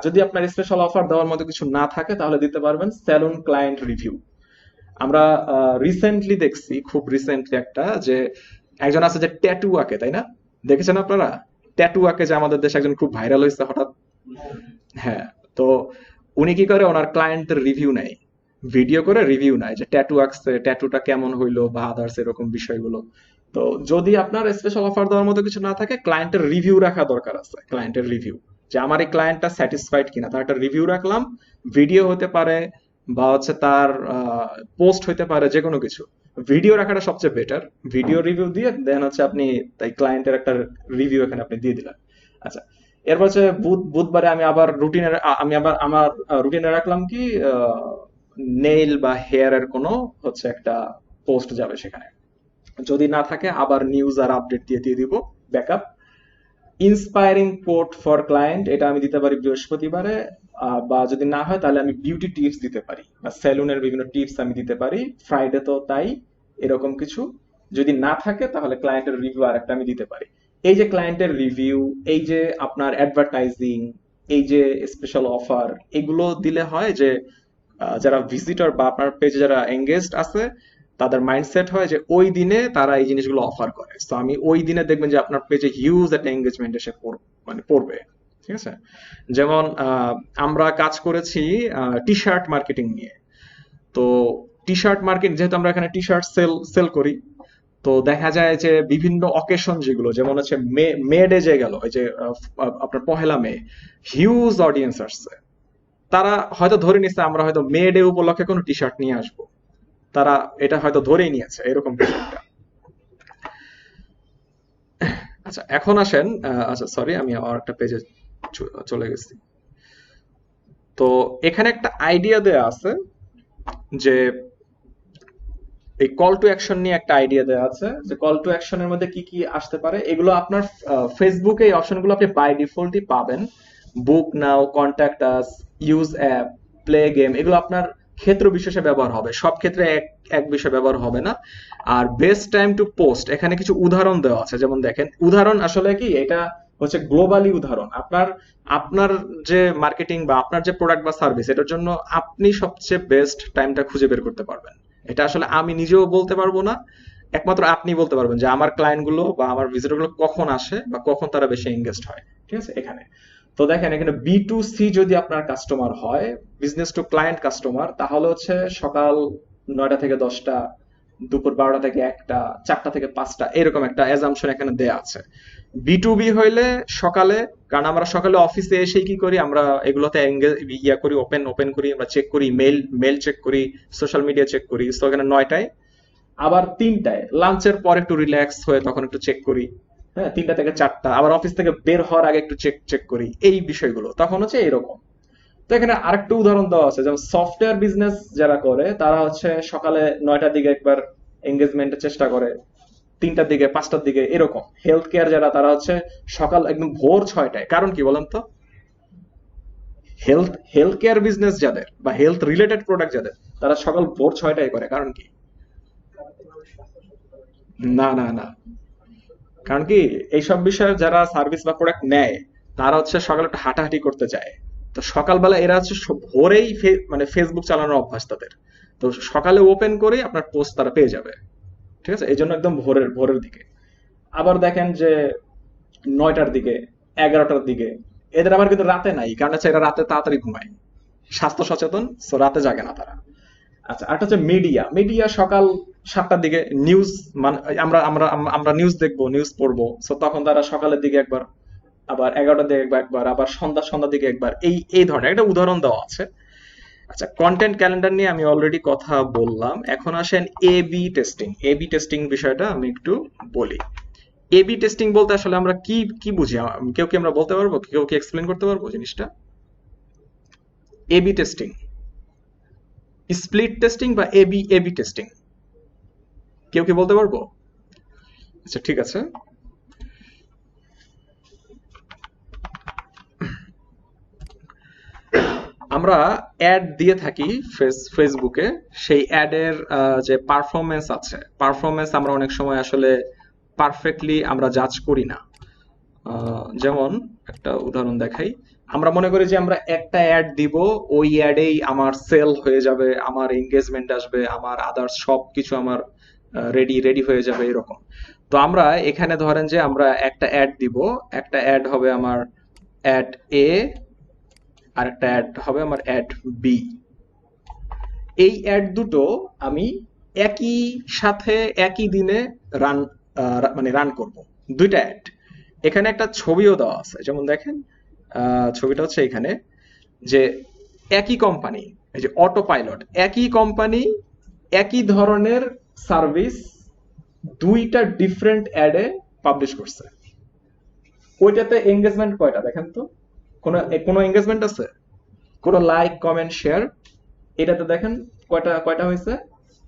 Speaker 1: যদি আপনার স্পেশাল অফার দেওয়ার মতো কিছু না থাকে, তাহলে দিতে পারবেন সেলুন ক্লায়েন্ট রিভিউ। আমরা রিসেন্টলি দেখছি, খুব রিসেন্টলি একটা, যে একজন আছে যে ট্যাটু আঁকে, তাই না? দেখেছেন আপনারা? ট্যাটু আঁকে যে আমাদের দেশে একজন খুব ভাইরাল হয়েছে হঠাৎ। হ্যাঁ। তো উনি কি করে, ওনার ক্লায়েন্টের রিভিউ নেয়, ভিডিও করে রিভিউ নেয় যে ট্যাটু আঁকছে, ট্যাটুটা কেমন হইলো বা আদার্স এরকম বিষয়গুলো। তো যদি আপনার স্পেশাল অফার দেওয়ার মতো কিছু না থাকে, ক্লায়েন্টের রিভিউ রাখা দরকার আছে। ক্লায়েন্টের রিভিউ, যে আমার এই ক্লায়েন্টটা স্যাটিসফাইড কিনা, তার একটা রিভিউ রাখলাম। ভিডিও হতে পারে বা হচ্ছে তার পোস্ট হতে পারে, যে কোনো কিছু। ভিডিও রাখাটা সবচেয়ে বেটার। ভিডিও রিভিউ দিয়ে দেন হচ্ছে আপনি তাই ক্লায়েন্টের একটা রিভিউ এখানে আপনি দিয়ে দিলেন। আচ্ছা, এরপর হচ্ছে বুধবারে আমি আবার আমার রুটিনে রাখলাম কি, নেইল বা হেয়ারের কোনো হচ্ছে একটা পোস্ট যাবে সেখানে। যদি না থাকে আবার নিউজ আর আপডেট দিয়ে দিব backup. Inspiring quote for client, এটা আমি দিতে পারি বৃহস্পতিবারে। বা যদি না হয় তাহলে আমি বিউটি টিপস দিতে পারি বা সেলুনের বিভিন্ন টিপস আমি দিতে পারি ফ্রাইডে। তো তাই এরকম কিছু যদি না থাকে, তাহলে ক্লায়েন্টের রিভিউ আর একটা আমি দিতে পারি। এই যে ক্লায়েন্টের রিভিউ, এই যে আপনার অ্যাডভার্টাইজিং, এই যে স্পেশাল অফার, এগুলো দিলে হয় যে যারা ভিজিটর বা আপনার পেজে যারা এঙ্গেজড আছে, তাদের মাইন্ডসেট হয় যে ওই দিনে তারা এই জিনিসগুলো অফার করে। তো আমি ওই দিনে দেখবেন যে আপনার পেজে হিউজ একটা এঙ্গেজমেন্ট এসে মানে পড়বে। ঠিক আছে? যেমন আমরা কাজ করেছি টি শার্ট মার্কেটিং নিয়ে। তো টি শার্ট মার্কেট, যেহেতু আমরা এখানে টি শার্ট সেল করি, তো দেখা যায় যে বিভিন্ন অকেশন যেগুলো, যেমন হচ্ছে মে ডে যে গেল, এই যে আপনার পহেলা মে, হিউজ অডিয়েন্স আসছে। তারা হয়তো ধরে নিচ্ছে আমরা হয়তো মে ডে উপলক্ষে কোনো টি শার্ট নিয়ে আসবো। তারা এটা হয়তো ধরেই নিয়েছে, এরকম কিছু একটা। আচ্ছা, এখন আসেন, আচ্ছা সরি, আমি আর একটা পেজে চলে গেছি। তো এখানে একটা আইডিয়া দেয়া আছে যে এই কল টু অ্যাকশন নিয়ে একটা আইডিয়া দেওয়া আছে, যে কল টু অ্যাকশনের মধ্যে কি কি আসতে পারে। এগুলো আপনার ফেসবুকে এই অপশনগুলো আপনি বাই ডিফল্টই পাবেন। Book now, contact us, use app, play game, এগুলো আপনার ক্ষেত্র বিশেষে ব্যবহার হবে, সব ক্ষেত্রে এক বিষয় ব্যবহার হবে না। আর বেস্ট টাইম টু পোস্ট, এখানে কিছু উদাহরণ দেওয়া আছে। যেমন দেখেন, উদাহরণ আসলে কি, এটা হচ্ছে গ্লোবালি উদাহরণ। আপনার আপনার যে মার্কেটিং বা আপনার যে প্রোডাক্ট বা সার্ভিস, এটার জন্য আপনি সবচেয়ে বেস্ট টাইমটা খুঁজে বের করতে পারবেন। এটা আসলে আমি নিজেও বলতে পারবো না, একমাত্র আপনি বলতে পারবেন যে আমার ক্লায়েন্ট গুলো বা আমার ভিজিটর গুলো কখন আসে বা কখন তারা বেশি এঙ্গেজড হয়। ঠিক আছে? এখানে তো দেখেন, এখানে B2C যদি আপনার কাস্টমার হয়, বিজনেস টু ক্লায়েন্ট কাস্টমার, তাহলে হচ্ছে সকাল 9টা থেকে 10টা, দুপুর 12টা থেকে 1টা, 4টা থেকে 5টা, এরকম একটা অ্যাজাম্পশন এখানে দেয়া আছে। B2B হইলে সকালে, কারণ আমরা সকালে অফিসে এসেই কি করি, আমরা এগুলোতে ইয়া করি, ওপেন ওপেন করি, আমরা চেক করি, মেল মেল চেক করি, সোশ্যাল মিডিয়া চেক করি। তো এখানে 9টায়, আবার 3টায় লাঞ্চের পর একটু রিল্যাক্স হয়ে তখন একটু চেক করি। হ্যাঁ, 3টা থেকে 4টা, আবার অফিস থেকে বের হওয়ার আগে একটু চেক চেক করি, এই বিষয়গুলো তখন হচ্ছে এরকম। তো এখানে আরেকটা উদাহরণ দেওয়া আছে, যেমন সফটওয়্যার বিজনেস যারা করে তারা হচ্ছে সকালে 9টার দিকে একবার এঙ্গেজমেন্টের চেষ্টা করে, 3টার দিকে, 5টার দিকে, এরকম। হেলথ কেয়ার যারা, তারা হচ্ছে সকাল একদম ভোর 6টায়। কারণ কি বলেন তো? হেলথ হেলথ কেয়ার বিজনেস যাদের বা হেলথ রিলেটেড প্রোডাক্ট যাদের, তারা সকাল ভোর 6টায় করে। কারণ কি? না, না, না। কারণ কি, এইসব বিষয়ে যারা সার্ভিস বা প্রোডাক্ট নেয়, তারা হচ্ছে সকালে একটু হাঁটাহাঁটি করতে চায়। তো সকালবেলা এরা হচ্ছে ভোরেই মানে ফেসবুক চালানোর অভ্যাস তাদের। তো সকালে ওপেন করে আপনার পোস্ট তারা পেয়ে যাবে। ঠিক আছে? এই জন্য একদম ভোরের ভোরের দিকে। আবার দেখেন যে 9টার দিকে, 11টার দিকে, এদের আবার কিন্তু রাতে নাই, কারণ হচ্ছে এরা রাতে তাড়াতাড়ি ঘুমায়, স্বাস্থ্য সচেতন, সো রাতে জাগে না তারা। আচ্ছা, আরেকটা হচ্ছে মিডিয়া। মিডিয়া সকাল 7টার দিকে নিউজ, মানে আমরা আমরা আমরা নিউজ দেখবো, নিউজ পড়বো, সো তখন তারা সকালের দিকে একবার, আবার 11টার দিকে একবার, আবার সন্ধ্যার দিকে একবার, এই এই ধরনের একটা উদাহরণ দেওয়া আছে। আচ্ছা, কন্টেন্ট ক্যালেন্ডার নিয়ে আমি অলরেডি কথা বললাম। এখন আসেন এবি টেস্টিং। এবি টেস্টিং বিষয়টা আমি একটু বলি। এবি টেস্টিং বলতে আসলে আমরা কি কি বুঝি? কেউ কি আমরা বলতে পারবো, কেউ কি এক্সপ্লেন করতে পারবো জিনিসটা? এবি টেস্টিং, স্প্লিট টেস্টিং বা এবি এবি টেস্টিং, কেউ কি বলতে পারবো? আচ্ছা, ঠিক আছে। আমরা অ্যাড দিয়ে থাকি ফেসবুকে। সেই অ্যাডের যে পারফরমেন্স আছে, পারফরমেন্স আমরা অনেক সময় আসলে পারফেক্টলি আমরা জাজ করি না। যেমন একটা উদাহরণ দেখাই। আমরা মনে করি যে আমরা একটা অ্যাড দিব, ওই অ্যাডেই আমার সেল হয়ে যাবে, আমার এঙ্গেজমেন্ট আসবে, আমার আদার্স সব কিছু আমার রেডি রেডি হয়ে যাবে, এরকম। তো আমরা এখানে ধরেন যে আমরা একটা অ্যাড দিব, একটা অ্যাড হবে আমার অ্যাড এ, আর একটা অ্যাড হবে আমার অ্যাড বি। এই অ্যাড দুটো আমি একই সাথে একই দিনে রান, মানে রান করব, দুইটা অ্যাড। এখানে একটা ছবিও দেওয়া আছে, যেমন দেখেন, ছবিটা হচ্ছে এখানে, যে একই কোম্পানি, এই যে অটো পাইলট, একই কোম্পানি, একই ধরনের সার্ভিস, দুইটা ডিফারেন্ট অ্যাডে পাবলিশ করছে। ওইটাতে এঙ্গেজমেন্ট কয়টা দেখেন তো? কোনো কোনো এঙ্গেজমেন্ট আছে? কোনো লাইক, কমেন্ট, শেয়ার? এটাতে দেখেন কয়টা কয়টা হয়েছে?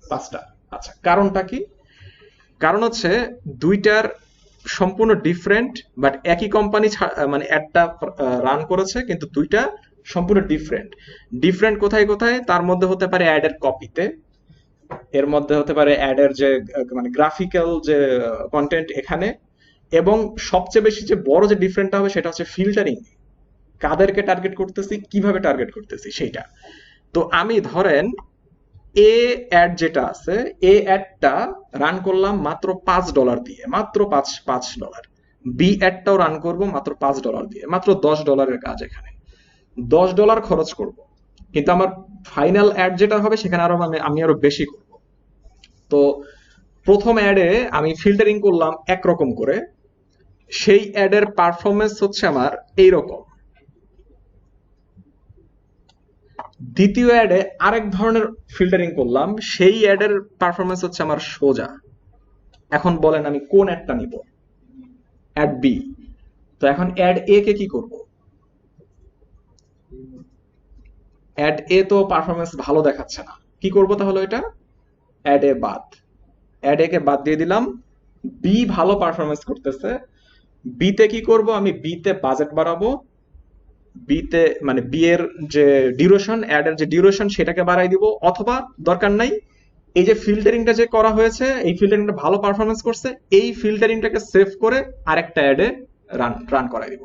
Speaker 1: 5টা। আচ্ছা, কারণটা কি? কারণ হচ্ছে দুইটার সম্পূর্ণ ডিফারেন্ট, বাট একই কোম্পানি মানে অ্যাডটা রান করেছে, কিন্তু দুইটা সম্পূর্ণ ডিফারেন্ট। ডিফারেন্ট কোথায় কোথায়? তার মধ্যে হতে পারে অ্যাডের কপিতে, এর মধ্যে হতে পারে অ্যাডের যে মানে গ্রাফিক্যাল যে কন্টেন্ট এখানে, এবং সবচেয়ে বেশি যে বড় যে ডিফারেন্টটা হবে সেটা হচ্ছে ফিল্টারিং। কাদেরকে টার্গেট করতেছি, কিভাবে টার্গেট করতেছি, সেইটা। তো আমি ধরেন এ অ্যাড যেটা আছে, এ অ্যাডটা রান করলাম মাত্র $5 দিয়ে, মাত্র $5। বি অ্যাডটাও রান করব মাত্র $5 দিয়ে, মাত্র $10 কাজ। এখানে $10 খরচ করব, কিন্তু আমার ফাইনাল অ্যাড যেটা হবে সেখানে আরো আমি আরো বেশি করব। তো প্রথম অ্যাডে আমি ফিল্টারিং করলাম একরকম করে, সেই অ্যাডের পারফরমেন্স হচ্ছে আমার এইরকম। দ্বিতীয় অ্যাডে আরেক ধরনের ফিল্টারিং করলাম, সেই অ্যাডের পারফরমেন্স হচ্ছে আমার সোজা। এখন বলেন আমি কোন অ্যাডটা নিব? Ad B. তো এখন অ্যাড এ কে কি করব? অ্যাড এ তো পারফরমেন্স ভালো দেখাচ্ছে না, কি করব তাহলে? এটা অ্যাড এ বাদ, অ্যাড এ কে বাদ দিয়ে দিলাম। বি ভালো পারফরমেন্স করতেছে, বিতে কি করব? আমি বিতে বাজেট বাড়াবো, বিতে মানে বি এর যে ডিউরেশন, অ্যাড এর যে ডিউরেশন সেটাকে বাড়াই দিব, অথবা দরকার নাই, এই যে ফিল্টারিংটা যে করা হয়েছে, এই ফিল্টারিংটা ভালো পারফরমেন্স করছে, এই ফিল্টারিংটাকে সেভ করে আরেকটা অ্যাডে রান রান করাই দিব।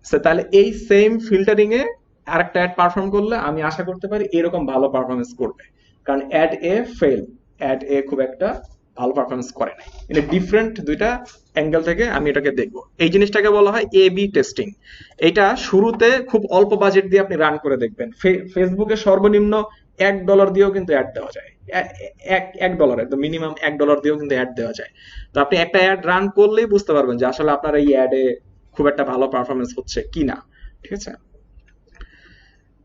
Speaker 1: তাহলে এই সেম ফিল্টারিং এ আরেকটা অ্যাড পারফর্ম করলে আমি আশা করতে পারি এরকম ভালো পারফরমেন্স করবে, কারণ ad A fail, ad A খুব একটা ভালো পারফরমেন্স করে নাই। এটা ডিফারেন্ট দুইটা অ্যাঙ্গেল থেকে আমি এটাকে দেখব। এই জিনিসটাকে বলা হয় এ বি টেস্টিং। এটা শুরুতে খুব অল্প বাজেট দিয়ে আপনি রান করে দেখবেন। ফেসবুকে সর্বনিম্ন $1 দিয়েও কিন্তু অ্যাড দেওয়া যায়। $1 একদম মিনিমাম $1 দিয়েও কিন্তু অ্যাড দেওয়া যায়। তো আপনি একটা অ্যাড রান করলেই বুঝতে পারবেন যে আসলে আপনার এই অ্যাডে খুব একটা ভালো পারফরমেন্স হচ্ছে কিনা। ঠিক আছে।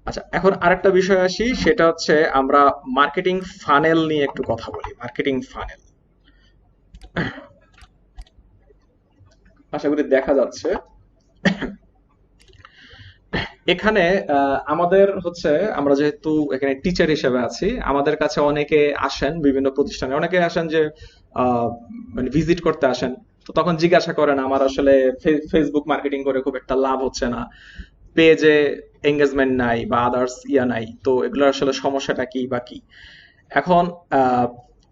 Speaker 1: আচ্ছা, এখন আরেকটা বিষয় আসি, সেটা হচ্ছে আমরা মার্কেটিং ফানেল নিয়ে একটু কথা বলি। মার্কেটিং ফানেল আশা করি দেখা যাচ্ছে। এখানে আমাদের হচ্ছে, আমরা যেহেতু এখানে টিচার হিসেবে আছি, আমাদের কাছে অনেকে আসেন বিভিন্ন প্রতিষ্ঠানে, অনেকে আসেন যে মানে ভিজিট করতে আসেন। তো তখন জিজ্ঞাসা করেন আমার আসলে ফেসবুক মার্কেটিং করে খুব একটা লাভ হচ্ছে না, পেজে এঙ্গেজমেন্ট নাই বা আদার্স ইয়া নাই, তো এগুলোর আসলে সমস্যাটা কি বা কি। এখন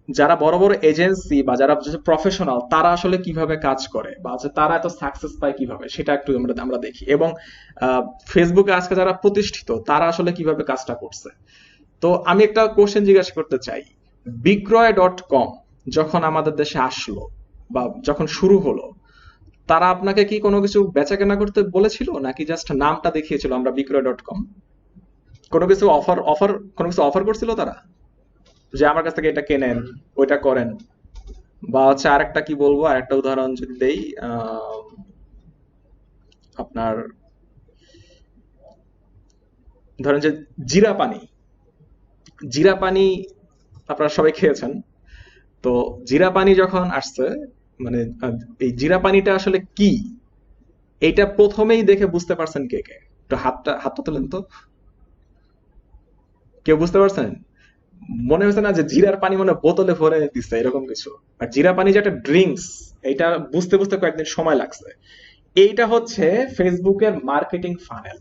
Speaker 1: যারা বড় বড় এজেন্সি বা যারা প্রফেশনাল, তারা আসলে কিভাবে কাজ করে বা তারা এত সাকসেস পায় কিভাবে, সেটা একটু আমরা দেখি। এবং ফেসবুকে আজকে যারা প্রতিষ্ঠিত, তারা আসলে কিভাবে কাজটা করছে। তো আমি একটা কোশ্চেন জিজ্ঞাসা করতে চাই, বিক্রয়.কম যখন আমাদের দেশে আসলো বা যখন শুরু হলো, তারা আপনাকে কি কোনো কিছু বেচা কেনা করতে বলেছিল, নাকি জাস্ট নামটা দেখিয়েছিল আমরা বিক্রয়.কম? কোনো কিছু কোনো কিছু অফার করছিল তারা, যে আমার কাছ থেকে এটা কেনেন, ওইটা করেন? বা হচ্ছে আরেকটা কি বলবো, আরেকটা উদাহরণ যদি দেই, আপনার ধরেন যে জিরা পানি, জিরা পানি আপনারা সবাই খেয়েছেন। তো জিরা পানি যখন আসছে, মানে এই জিরা পানিটা আসলে কি, এইটা প্রথমেই দেখে বুঝতে পারছেন কে কে? একটু হাতটা তোলেন তো। কেউ বুঝতে পারছেন? মনে হচ্ছে না যে জিরার পানি মনে হয় বোতলে ভরে দিচ্ছে এরকম কিছু? আর জিরা পানি যে একটা ড্রিঙ্কস, এটা বুঝতে বুঝতে কয়েকদিন সময় লাগছে। এইটা হচ্ছে ফেসবুকের মার্কেটিং ফানেল।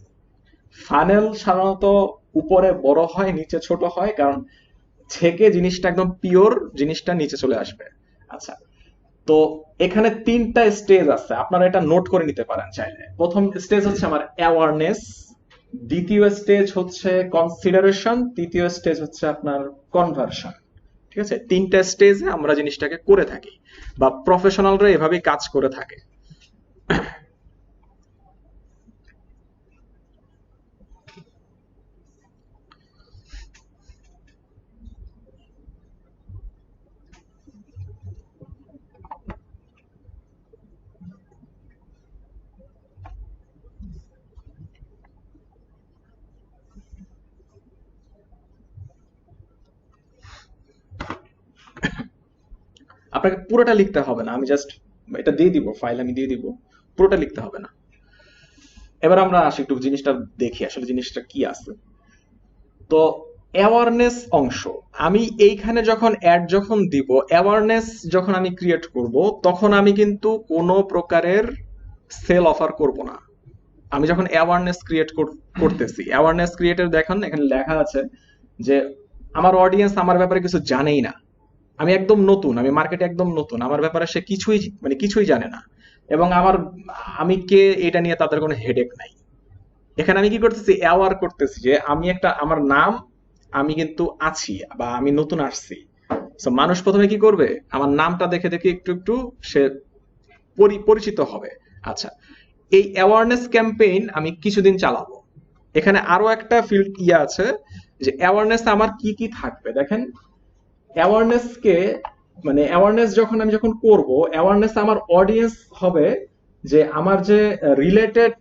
Speaker 1: ফানেল সাধারণত উপরে বড় হয়, নিচে ছোট হয়, কারণ থেকে জিনিসটা একদম পিওর জিনিসটা নিচে চলে আসবে। আচ্ছা, তো এখানে 3টা স্টেজ আছে, আপনারা এটা নোট করে নিতে পারেন চাইলে। প্রথম স্টেজ হচ্ছে আমার অ্যাওয়ারনেস, দ্বিতীয় স্টেজ হচ্ছে কনসিডারেশন, তৃতীয় স্টেজ হচ্ছে আপনার কনভার্সন। ঠিক আছে, 3টা স্টেজে আমরা জিনিসটাকে করে থাকি, বা প্রফেশনালরা এভাবেই কাজ করে থাকে। আপনাকে পুরোটা লিখতে হবে না, আমি জাস্ট এটা দিয়ে দিব, ফাইল আমি দিয়ে দিব, পুরোটা লিখতে হবে না। এবার আমরা আসি একটু জিনিসটা দেখি আসলে জিনিসটা কি আছে। তো অ্যাওয়ারনেস অংশ, আমি এইখানে যখন অ্যাড যখন দিব, অ্যাওয়ারনেস যখন আমি ক্রিয়েট করব, তখন আমি কিন্তু কোনো প্রকারের সেল অফার করব না। আমি যখন অ্যাওয়ারনেস ক্রিয়েট করতেছি, অ্যাওয়ারনেস ক্রিয়েটের দেখেন এখানে লেখা আছে যে আমার অডিয়েন্স আমার ব্যাপারে কিছু জানেই না, আমি একদম নতুন, আমি মার্কেটে একদম নতুন, আমার ব্যাপারে সে কিছুই মানে কিছুই জানে না, এবং আমি কে এটা নিয়ে তাদের কোনো হেডেক নাই। এখানে আমি কি করতেছি, অ্যাওয়ার করতেছি যে আমি একটা, আমার নাম, আমি কিন্তু আছি বা আমি নতুন আসছি। So, মানুষ প্রথমে কি করবে, আমার নামটা দেখে দেখে একটু একটু সে পরিচিত হবে। আচ্ছা, এই অ্যাওয়ারনেস ক্যাম্পেইন আমি কিছুদিন চালাবো। এখানে আরো একটা ফিল্ড ইয়ে আছে, যে অ্যাওয়ারনেস আমার কি কি থাকবে। দেখেন, অ্যাওয়ারনেস কে, মানে অ্যাওয়ারনেস যখন আমি যখন করব, অ্যাওয়ারনেস আমার অডিয়েন্স হবে যে আমার যে রিলেটেড,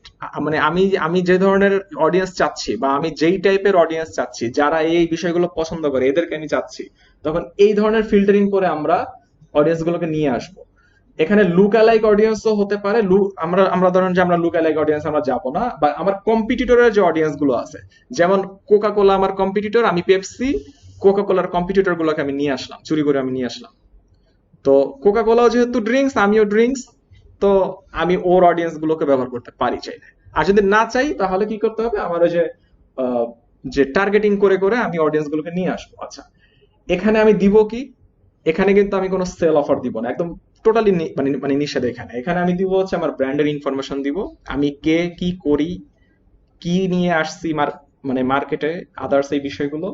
Speaker 1: মানে আমি আমি যে ধরনের অডিয়েন্স চাচ্ছি বা আমি যেই টাইপের অডিয়েন্স চাচ্ছি, যারা এই বিষয়গুলো পছন্দ করে, এদেরকে আমি চাচ্ছি, তখন এই ধরনের ফিল্টারিং করে আমরা অডিয়েন্স গুলোকে নিয়ে আসব। এখানে লুক অ্যালাইক অডিয়েন্সও হতে পারে। আমরা আমরা ধরেন যে আমরা লুক অ্যালাইক অডিয়েন্স আমরা যাবো না, বা আমার কম্পিটিটরের যে অডিয়েন্স গুলো আছে, যেমন কোকা কোলা আমার কম্পিটিটর, আমি পেপসি, কোকা কোলার কম্পিটিটর গুলোকে আমি নিয়ে আসলাম, চুরি করে আমি নিয়ে আসলাম। তো কোকা কোলাও যেহেতু ড্রিঙ্কস, আমিও ড্রিঙ্কস, তো আমি ওর অডিয়েন্স গুলোকে ব্যবহার করতে পারি চাইলে। আর যদি না চাই, তাহলে কি করতে হবে, আমার ওই যে যে টার্গেটিং করে করে আমি অডিয়েন্স গুলোকে নিয়ে আসবো। আচ্ছা, এখানে আমি দিব কি, এখানে কিন্তু আমি কোনো সেল অফার দিব না, একদম টোটালি মানে মানে নিষেধ। এখানে এখানে আমি দিব হচ্ছে আমার ব্র্যান্ডের ইনফরমেশন দিব, আমি কে, কি করি, কি নিয়ে আসছি মানে মার্কেটে, আদার্স এই বিষয়গুলো।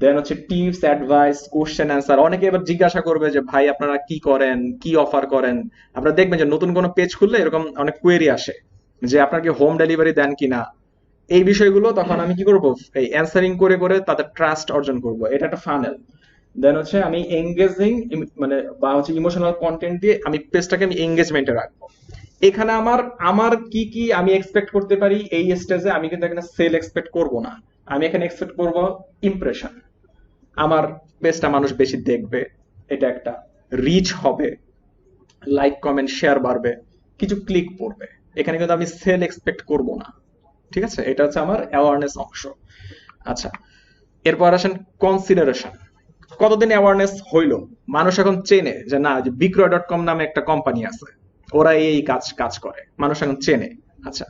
Speaker 1: দেন হচ্ছে টিপস, অ্যাডভাইস, কোশ্চেন অ্যান্সার। অনেকে এবার জিজ্ঞাসা করবে যে ভাই আপনারা কি করেন, কি অফার করেন। আপনারা দেখবেন যে নতুন কোনো পেজ খুললে এরকম অনেক কোয়েরি আসে যে আপনার কি হোম ডেলিভারি দেন কিনা, এই বিষয়গুলো। তখন আমি কি করব, এই অ্যান্সারিং করে করে তাদের ট্রাস্ট অর্জন করব। এটা একটা ফানেল। দেন হচ্ছে আমি এঙ্গেজিং মানে বা হচ্ছে ইমোশনাল কন্টেন্ট দিয়ে আমি পেজটাকে আমি এঙ্গেজমেন্টে রাখবো। এখানে আমার আমার কি কি আমি এক্সপেক্ট করতে পারি এই স্টেজে, আমি কিন্তু এখানে সেল এক্সপেক্ট করব না। আমি এখানে এক্সপেক্ট করব ইমপ্রেশন। আমার পেজটা মানুষ বেশি দেখবে, এটা একটা রিচ হবে, লাইক কমেন্ট শেয়ার বাড়বে, কিছু ক্লিক পড়বে। এখানে কিন্তু আমি সেল এক্সপেক্ট করব না। ঠিক আছে, এটা হচ্ছে আমার অ্যাওয়ারনেস অংশ। আচ্ছা, এরপর আসেন কনসিডারেশন। কতদিন অ্যাওয়ারনেস হইলো, মানুষ এখন চেনে যে না, যে বিক্রয়.কম নামে একটা কোম্পানি আছে, ওরা এই কাজ কাজ করে, মানুষ এখন চেনে। আচ্ছা,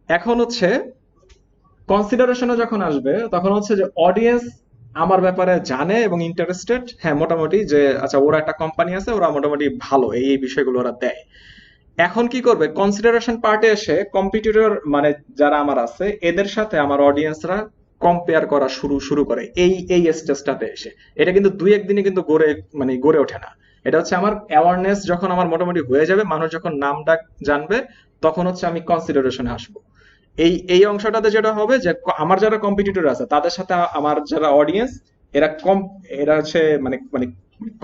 Speaker 1: এখন হচ্ছে কনসিডারেশনে যখন আসবে তখন হচ্ছে যে অডিয়েন্স আমার ব্যাপারে জানে এবং ইন্টারেস্টেড, হ্যাঁ মোটামুটি, যে আচ্ছা ওরা একটা কোম্পানি আছে, ওরা মোটামুটি ভালো, এই এই বিষয়গুলো ওরা দেয়। এখন কি করবে, কনসিডারেশন পার্টে এসে কম্পিটিটর মানে যারা আমার আছে এদের সাথে আমার অডিয়েন্সরা কম্পেয়ার করা শুরু শুরু করে এই এই স্টেজটাতে এসে। এটা কিন্তু দুই একদিনে কিন্তু গড়ে ওঠে না। এটা হচ্ছে আমার অ্যাওয়ারনেস যখন আমার মোটামুটি হয়ে যাবে, মানুষ যখন নাম ডাক জানবে, তখন হচ্ছে আমি কনসিডারেশনে আসবো। এই এই অংশটাতে যেটা হবে যে আমার যারা কম্পিটিটর আছে তাদের সাথে আমার যারা অডিয়েন্স, এরা কম এরা হচ্ছে মানে মানে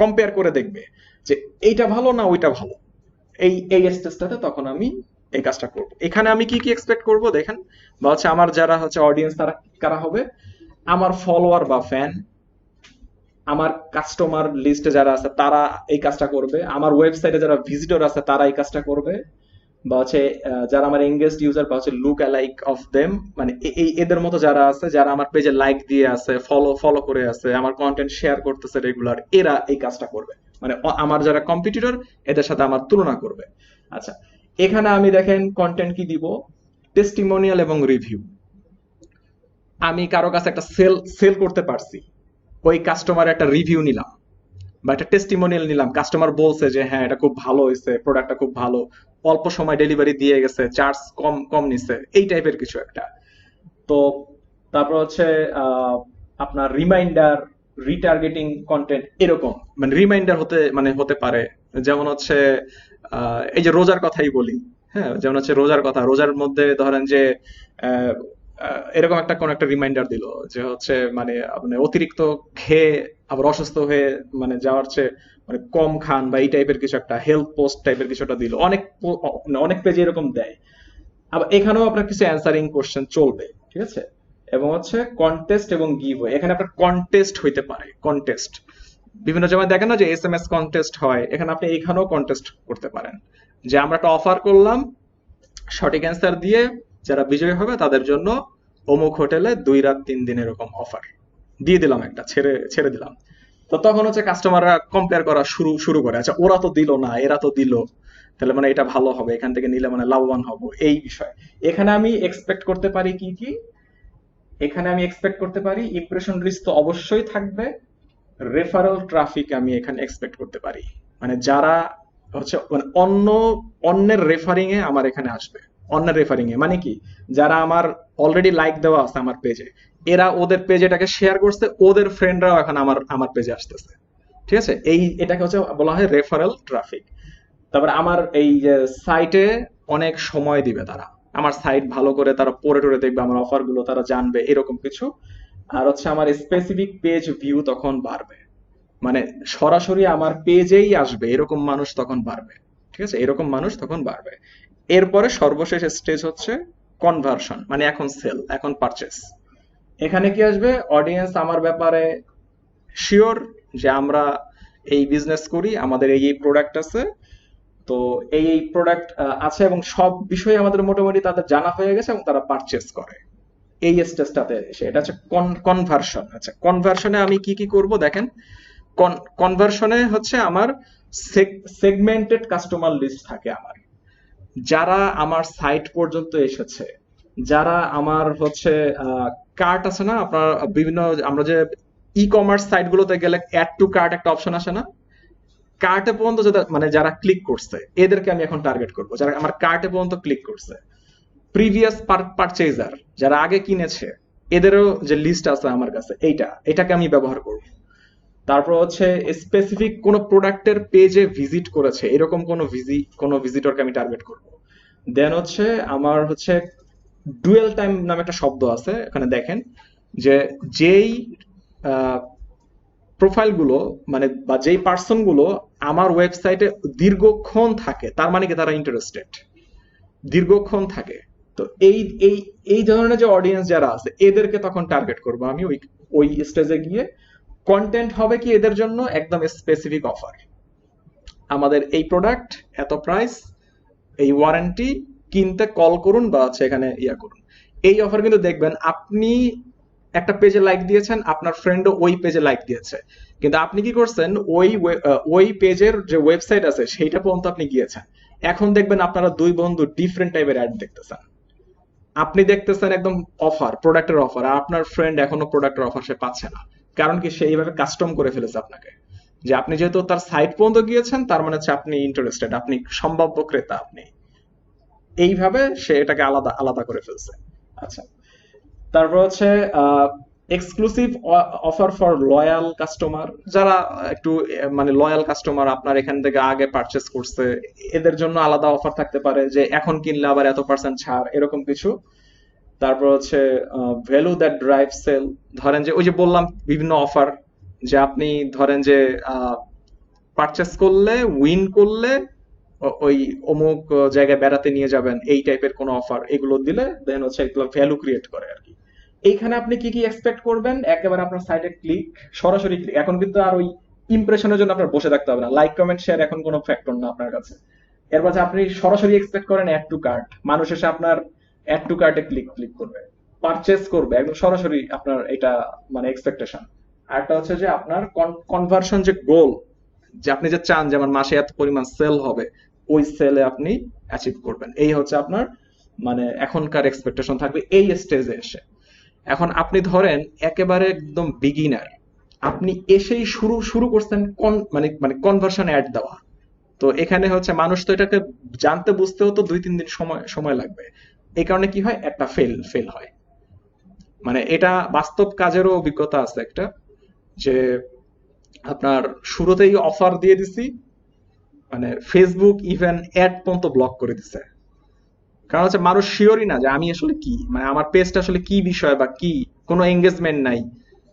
Speaker 1: কম্পেয়ার করে দেখবে যে এইটা ভালো না ওইটা ভালো। এই এই স্টেজটাতে তখন আমি এই কাজটা করব। এখানে আমি কি কি এক্সপেক্ট করব দেখেন, বা হচ্ছে আমার যারা হচ্ছে অডিয়েন্স তারা কারা হবে, আমার ফলোয়ার বা ফ্যান, আমার কাস্টমার লিস্টে যারা আছে তারা এই কাজটা করবে, আমার ওয়েবসাইটে যারা ভিজিটর আছে তারা এই কাজটা করবে, বা হচ্ছে যারা আমার এঙ্গেজড ইউজার বা হচ্ছে লুক অ্যালাইক অফ দেম, মানে এই এদের মতো যারা আছে, যারা আমার পেজে লাইক দিয়ে আছে, ফলো ফলো করে আছে, আমার কন্টেন্ট শেয়ার করতেছে রেগুলার, এরা এই কাজটা করবে। মানে আমার যারা কম্পিটিটর এদের সাথে আমার তুলনা করবে। আচ্ছা, এখানে আমি দেখেন কন্টেন্ট কি দিব, টেস্টিমোনিয়াল এবং রিভিউ। আমি কারো কাছে একটা সেল সেল করতে পারছি, ওই কাস্টমার একটা রিভিউ নিলাম বা একটা টেস্টিমোনিয়াল নিলাম, কাস্টমার বলছে যে হ্যাঁ এটা খুব ভালো হয়েছে, প্রোডাক্টটা খুব ভালো, অল্প সময় ডেলিভারি দিয়ে গেছে, চার্জ কম কম নিছে, এই টাইপের কিছু একটা। তো তারপর হচ্ছে আহ, আপনার রিমাইন্ডার, রিটার্গেটিং কন্টেন্ট, এরকম মানে রিমাইন্ডার হতে পারে। যেমন হচ্ছে এই যে রোজার কথাই বলি, হ্যাঁ যেমন হচ্ছে রোজার কথা, রোজার মধ্যে ধরেন যে আহ, এরকম একটা কোন একটা রিমাইন্ডার দিল যে হচ্ছে মানে অতিরিক্ত খেয়ে আবার অসুস্থ হয়ে মানে যাওয়ার চেয়ে মানে কম খান, বা এই টাইপের কিছু একটা হেলথ পোস্ট টাইপের কিছুটা দিল। অনেক পেজে এরকম দেয়। আবার এখানেও আপনার কিছু অ্যান্সারিং কোশ্চেন চলবে, ঠিক আছে। এবং হচ্ছে কন্টেস্ট এবং গিভ ওয়ে, এখানে আপনার কন্টেস্ট হইতে পারে, কন্টেস্ট বিভিন্ন সময় দেখেন না যে SMS কন্টেস্ট হয়, এখানে আপনি এখানেও কন্টেস্ট করতে পারেন যে আমরা একটা অফার করলাম, সঠিক অ্যান্সার দিয়ে যারা বিজয়ী হবে তাদের জন্য অমুক হোটেলে 2 রাত 3 দিন এরকম অফার দিয়ে দিলাম, একটা ছেড়ে ছেড়ে দিলাম। তো তখন হচ্ছে কাস্টমাররা কম্পেয়ার করা শুরু শুরু করে, আচ্ছা ওরা তো দিল না, এরা তো দিল, তাহলে মানে এটা ভালো হবে, এখান থেকে নিলে মানে লাভবান হব, এই বিষয়। এখানে আমি এক্সপেক্ট করতে পারি কি কি, এখানে আমি এক্সপেক্ট করতে পারি ইমপ্রেশন রিচ তো অবশ্যই থাকবে, রেফারেল ট্রাফিক আমি এখানে এক্সপেক্ট করতে পারি। মানে যারা হচ্ছে মানে অন্যের রেফারিং এ আমার এখানে আসবে। অন্যের রেফারিং এ মানে কি, যারা আমার অলরেডি লাইক দেওয়া আছে আমার পেজে, এরা ওদের পেজে এটাকে শেয়ার করছে, ওদের ফ্রেন্ডরাও এখন আমার আমার পেজে আসতেছে। ঠিক আছে, এটাকে হচ্ছে বলা হয় রেফারেল ট্রাফিক। তারপরে আমার এই যে সাইটে অনেক সময় দিবে তারা, আমার সাইট ভালো করে তারা পড়ে টরে দেখবে, আমার অফার গুলো তারা জানবে, এরকম কিছু। আর হচ্ছে আমার স্পেসিফিক পেজ ভিউ তখন বাড়বে, মানে সরাসরি আমার পেজেই আসবে এরকম মানুষ তখন বাড়বে। ঠিক আছে, এরকম মানুষ তখন বাড়বে। এরপরে সর্বশেষ স্টেজ হচ্ছে কনভার্সন, মানে এখন সেল, এখন পারচেস। এখানে কি আসবে, অডিয়েন্স আমার ব্যাপারে শিওর যে আমরা এই বিজনেস করি, আমাদের এই এই প্রোডাক্ট আছে, তো এই এই প্রোডাক্ট আছে এবং সব বিষয়ে আমাদের মোটামুটি তাদের জানা হয়ে গেছে এবং তারা পারচেস করে। এই স্টেজটাতে এসে এটা হচ্ছে কনভার্সন। আচ্ছা, কনভার্সনে আমি কি কি করব দেখেন, কনভার্সনে হচ্ছে আমার সেগমেন্টেড কাস্টমার লিস্ট থাকে আমার, যারা আমার সাইট পর্যন্ত এসেছে, যারা আমার হচ্ছে কার্ট আছে না আপনার, বিভিন্ন আমরা যে ই কমার্স সাইট গুলোতে গেলে অ্যাড টু কার্ট একটা অপশন আসে না, কার্টে পর্যন্ত মানে যারা ক্লিক করছে এদেরকে আমি এখন টার্গেট করব, যারা আমার কার্টে পর্যন্ত ক্লিক করছে। প্রিভিয়াস পারচেজার যারা আগে কিনেছে এদেরও যে লিস্ট আছে আমার কাছে, এটাকে আমি ব্যবহার করব। তারপর হচ্ছে স্পেসিফিক কোন প্রোডাক্টের পেজে ভিজিট করেছে এরকম কোন ভিজিটরকে আমি টার্গেট করব। দেন হচ্ছে আমার হচ্ছে ডুয়েল টাইম নামে একটা শব্দ আছে, এখানে দেখেন যে যেই প্রোফাইলগুলো মানে বা যেই পার্সন গুলো আমার ওয়েবসাইটে দীর্ঘক্ষণ থাকে, তার মানে কি তারা ইন্টারেস্টেড, দীর্ঘক্ষণ থাকে। তো এই এই এই ধরনের যে অডিয়েন্স যারা আছে এদেরকে তখন টার্গেট করব আমি। ওই ওই স্টেজে গিয়ে কন্টেন্ট হবে কি এদের জন্য একদম স্পেসিফিক অফার, আমাদের এই প্রোডাক্ট এত প্রাইস, এই ওয়ারেন্টি, কিনতে কল করুন বা হচ্ছে এখানে ইয়া করুন। এই অফার কিন্তু দেখবেন আপনি একটা পেজে লাইক দিয়েছেন, আপনার ফ্রেন্ডও ওই পেজে লাইক দিয়েছে, কিন্তু আপনি কি করছেন ওই পেজের যে ওয়েবসাইট আছে সেইটা পর্যন্ত আপনি গিয়েছেন। এখন দেখবেন আপনারা দুই বন্ধু ডিফারেন্ট টাইপের অ্যাড দেখতেছেন। আপনি দেখতেছেন একদম অফার, প্রোডাক্টের অফার, আর আপনার ফ্রেন্ড এখনো প্রোডাক্টের অফার সে পাচ্ছে না। কারণ কি, সে এইভাবে কাস্টম করে ফেলেছে আপনাকে, যে আপনি যেহেতু তার সাইট পর্যন্ত গিয়েছেন তার মানে হচ্ছে আপনি ইন্টারেস্টেড, আপনি সম্ভাব্য ক্রেতা, আপনি এইভাবে সে এটাকে আলাদা আলাদা করে ফেলছে। আচ্ছা, তারপর হচ্ছে exclusive offer for loyal customer, যারা একটু মানে লয়াল কাস্টমার, আপনার এখান থেকে আগে পারচেস করছে, এদের জন্য আলাদা অফার থাকতে পারে, যে এখন কিনলে আবার এত পার্সেন্ট ছাড়, এরকম কিছু। তারপর হচ্ছে ভ্যালু দ্যাট ড্রাইভ সেল, ধরেন যে ওই যে বললাম বিভিন্ন অফার, যে আপনি ধরেন যে পারচেস করলে, উইন করলে ওই অমুক জায়গায় বেড়াতে নিয়ে যাবেন, এই টাইপের কোনো অফার, এগুলো দিলে দেন হচ্ছে এগুলো ভ্যালু ক্রিয়েট করে আর কি। এইখানে আপনি কি কি এক্সপেক্ট করবেন, একেবারে আপনার সাইটে ক্লিক, সরাসরি ক্লিক। এখন কিন্তু আর ওই ইমপ্রেশনের জন্য আপনার বসে থাকতে হবে না, লাইক কমেন্ট শেয়ার এখন কোনো ফ্যাক্টর না আপনার কাছে। এরপর আপনি সরাসরি এক্সপেক্ট করেন অ্যাড টু কার্ট, মানুষ এসে আপনার অ্যাড টু কার্টে ক্লিক করবে, পারচেস করবে, একদম সরাসরি আপনার এটা মানে এক্সপেকটেশন। আরেকটা হচ্ছে যে আপনার কনভার্সন যে গোল, যে আপনি যে চান যে আমার মাসে এত পরিমাণ সেল হবে, ওই সেলে আপনি অ্যাচিভ করবেন। এই হচ্ছে আপনার মানে এখনকার এক্সপেকটেশন থাকবে এই স্টেজে এসে। এখন আপনি ধরেন একেবারে একদম বিগিনার, আপনি এসেই শুরু শুরু করছেন মানে মানে কনভার্সন অ্যাড দেওয়া। তো এখানে হচ্ছে মানুষ তো এটাকে জানতে বুঝতেও তো 2-3 দিন সময় সময় লাগবে। এই কারণে কি হয়, একটা ফেল হয়। মানে এটা বাস্তব কাজেরও অভিজ্ঞতা আছে একটা, যে আপনার শুরুতেই অফার দিয়ে দিছি, মানে ফেসবুক ইভেন অ্যাড পর্যন্ত ব্লক করে দিছে। কারণ হচ্ছে মানুষ শিওরই না যে আমি আসলে কি, মানে আমার পেজটা আসলে কি বিষয় বা কি, কোনো এঙ্গেজমেন্ট নাই।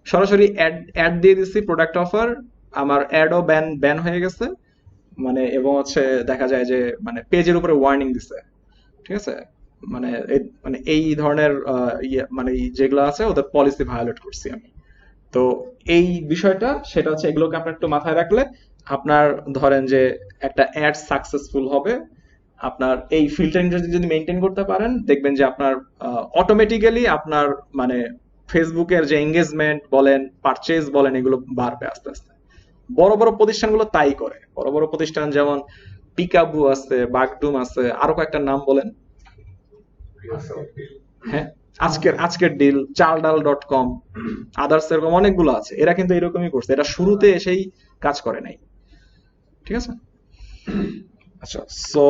Speaker 1: সরাসরি অ্যাড দিয়ে দিচ্ছি, প্রোডাক্ট অফার, আমার অ্যাডও ব্যান হয়ে গেছে। মানে এবং হচ্ছে দেখা যায় যে মানে পেজের উপরে ওয়ার্নিং দিছে, ঠিক আছে, মানে মানে এই ধরনের মানে যেগুলো আছে ওদের পলিসি ভায়োলেট করছি আমি। তো এই বিষয়টা সেটা হচ্ছে এগুলোকে আপনার একটু মাথায় রাখলে আপনার ধরেন যে একটা অ্যাড সাকসেসফুল হবে। আপনার এই ফিল্টারিংটা যদি মেনটেন করতে পারেন, দেখবেন যে আপনার অটোমেটিক্যালি আপনার মানে ফেসবুকের যে এঙ্গেজমেন্ট বলেন, পারচেজ বলেন, এগুলো বাড়বে আস্তে আস্তে। বড় বড় প্রতিষ্ঠানগুলো তাই করে, বড় বড় প্রতিষ্ঠান যেমন পিকাবু আছে, বাগডুম আছে, আরো কয়েকটা নাম বলেন। হ্যাঁ, আজকের ডিল, চালডাল.com, আদার্স, এরকম অনেকগুলো আছে। এরা কিন্তু এরকমই করছে, এরা শুরুতে এসেই কাজ করে নাই, ঠিক আছে। আচ্ছা, সো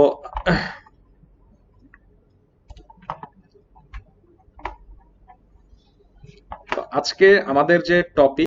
Speaker 1: আজকে আমাদের যে টপিক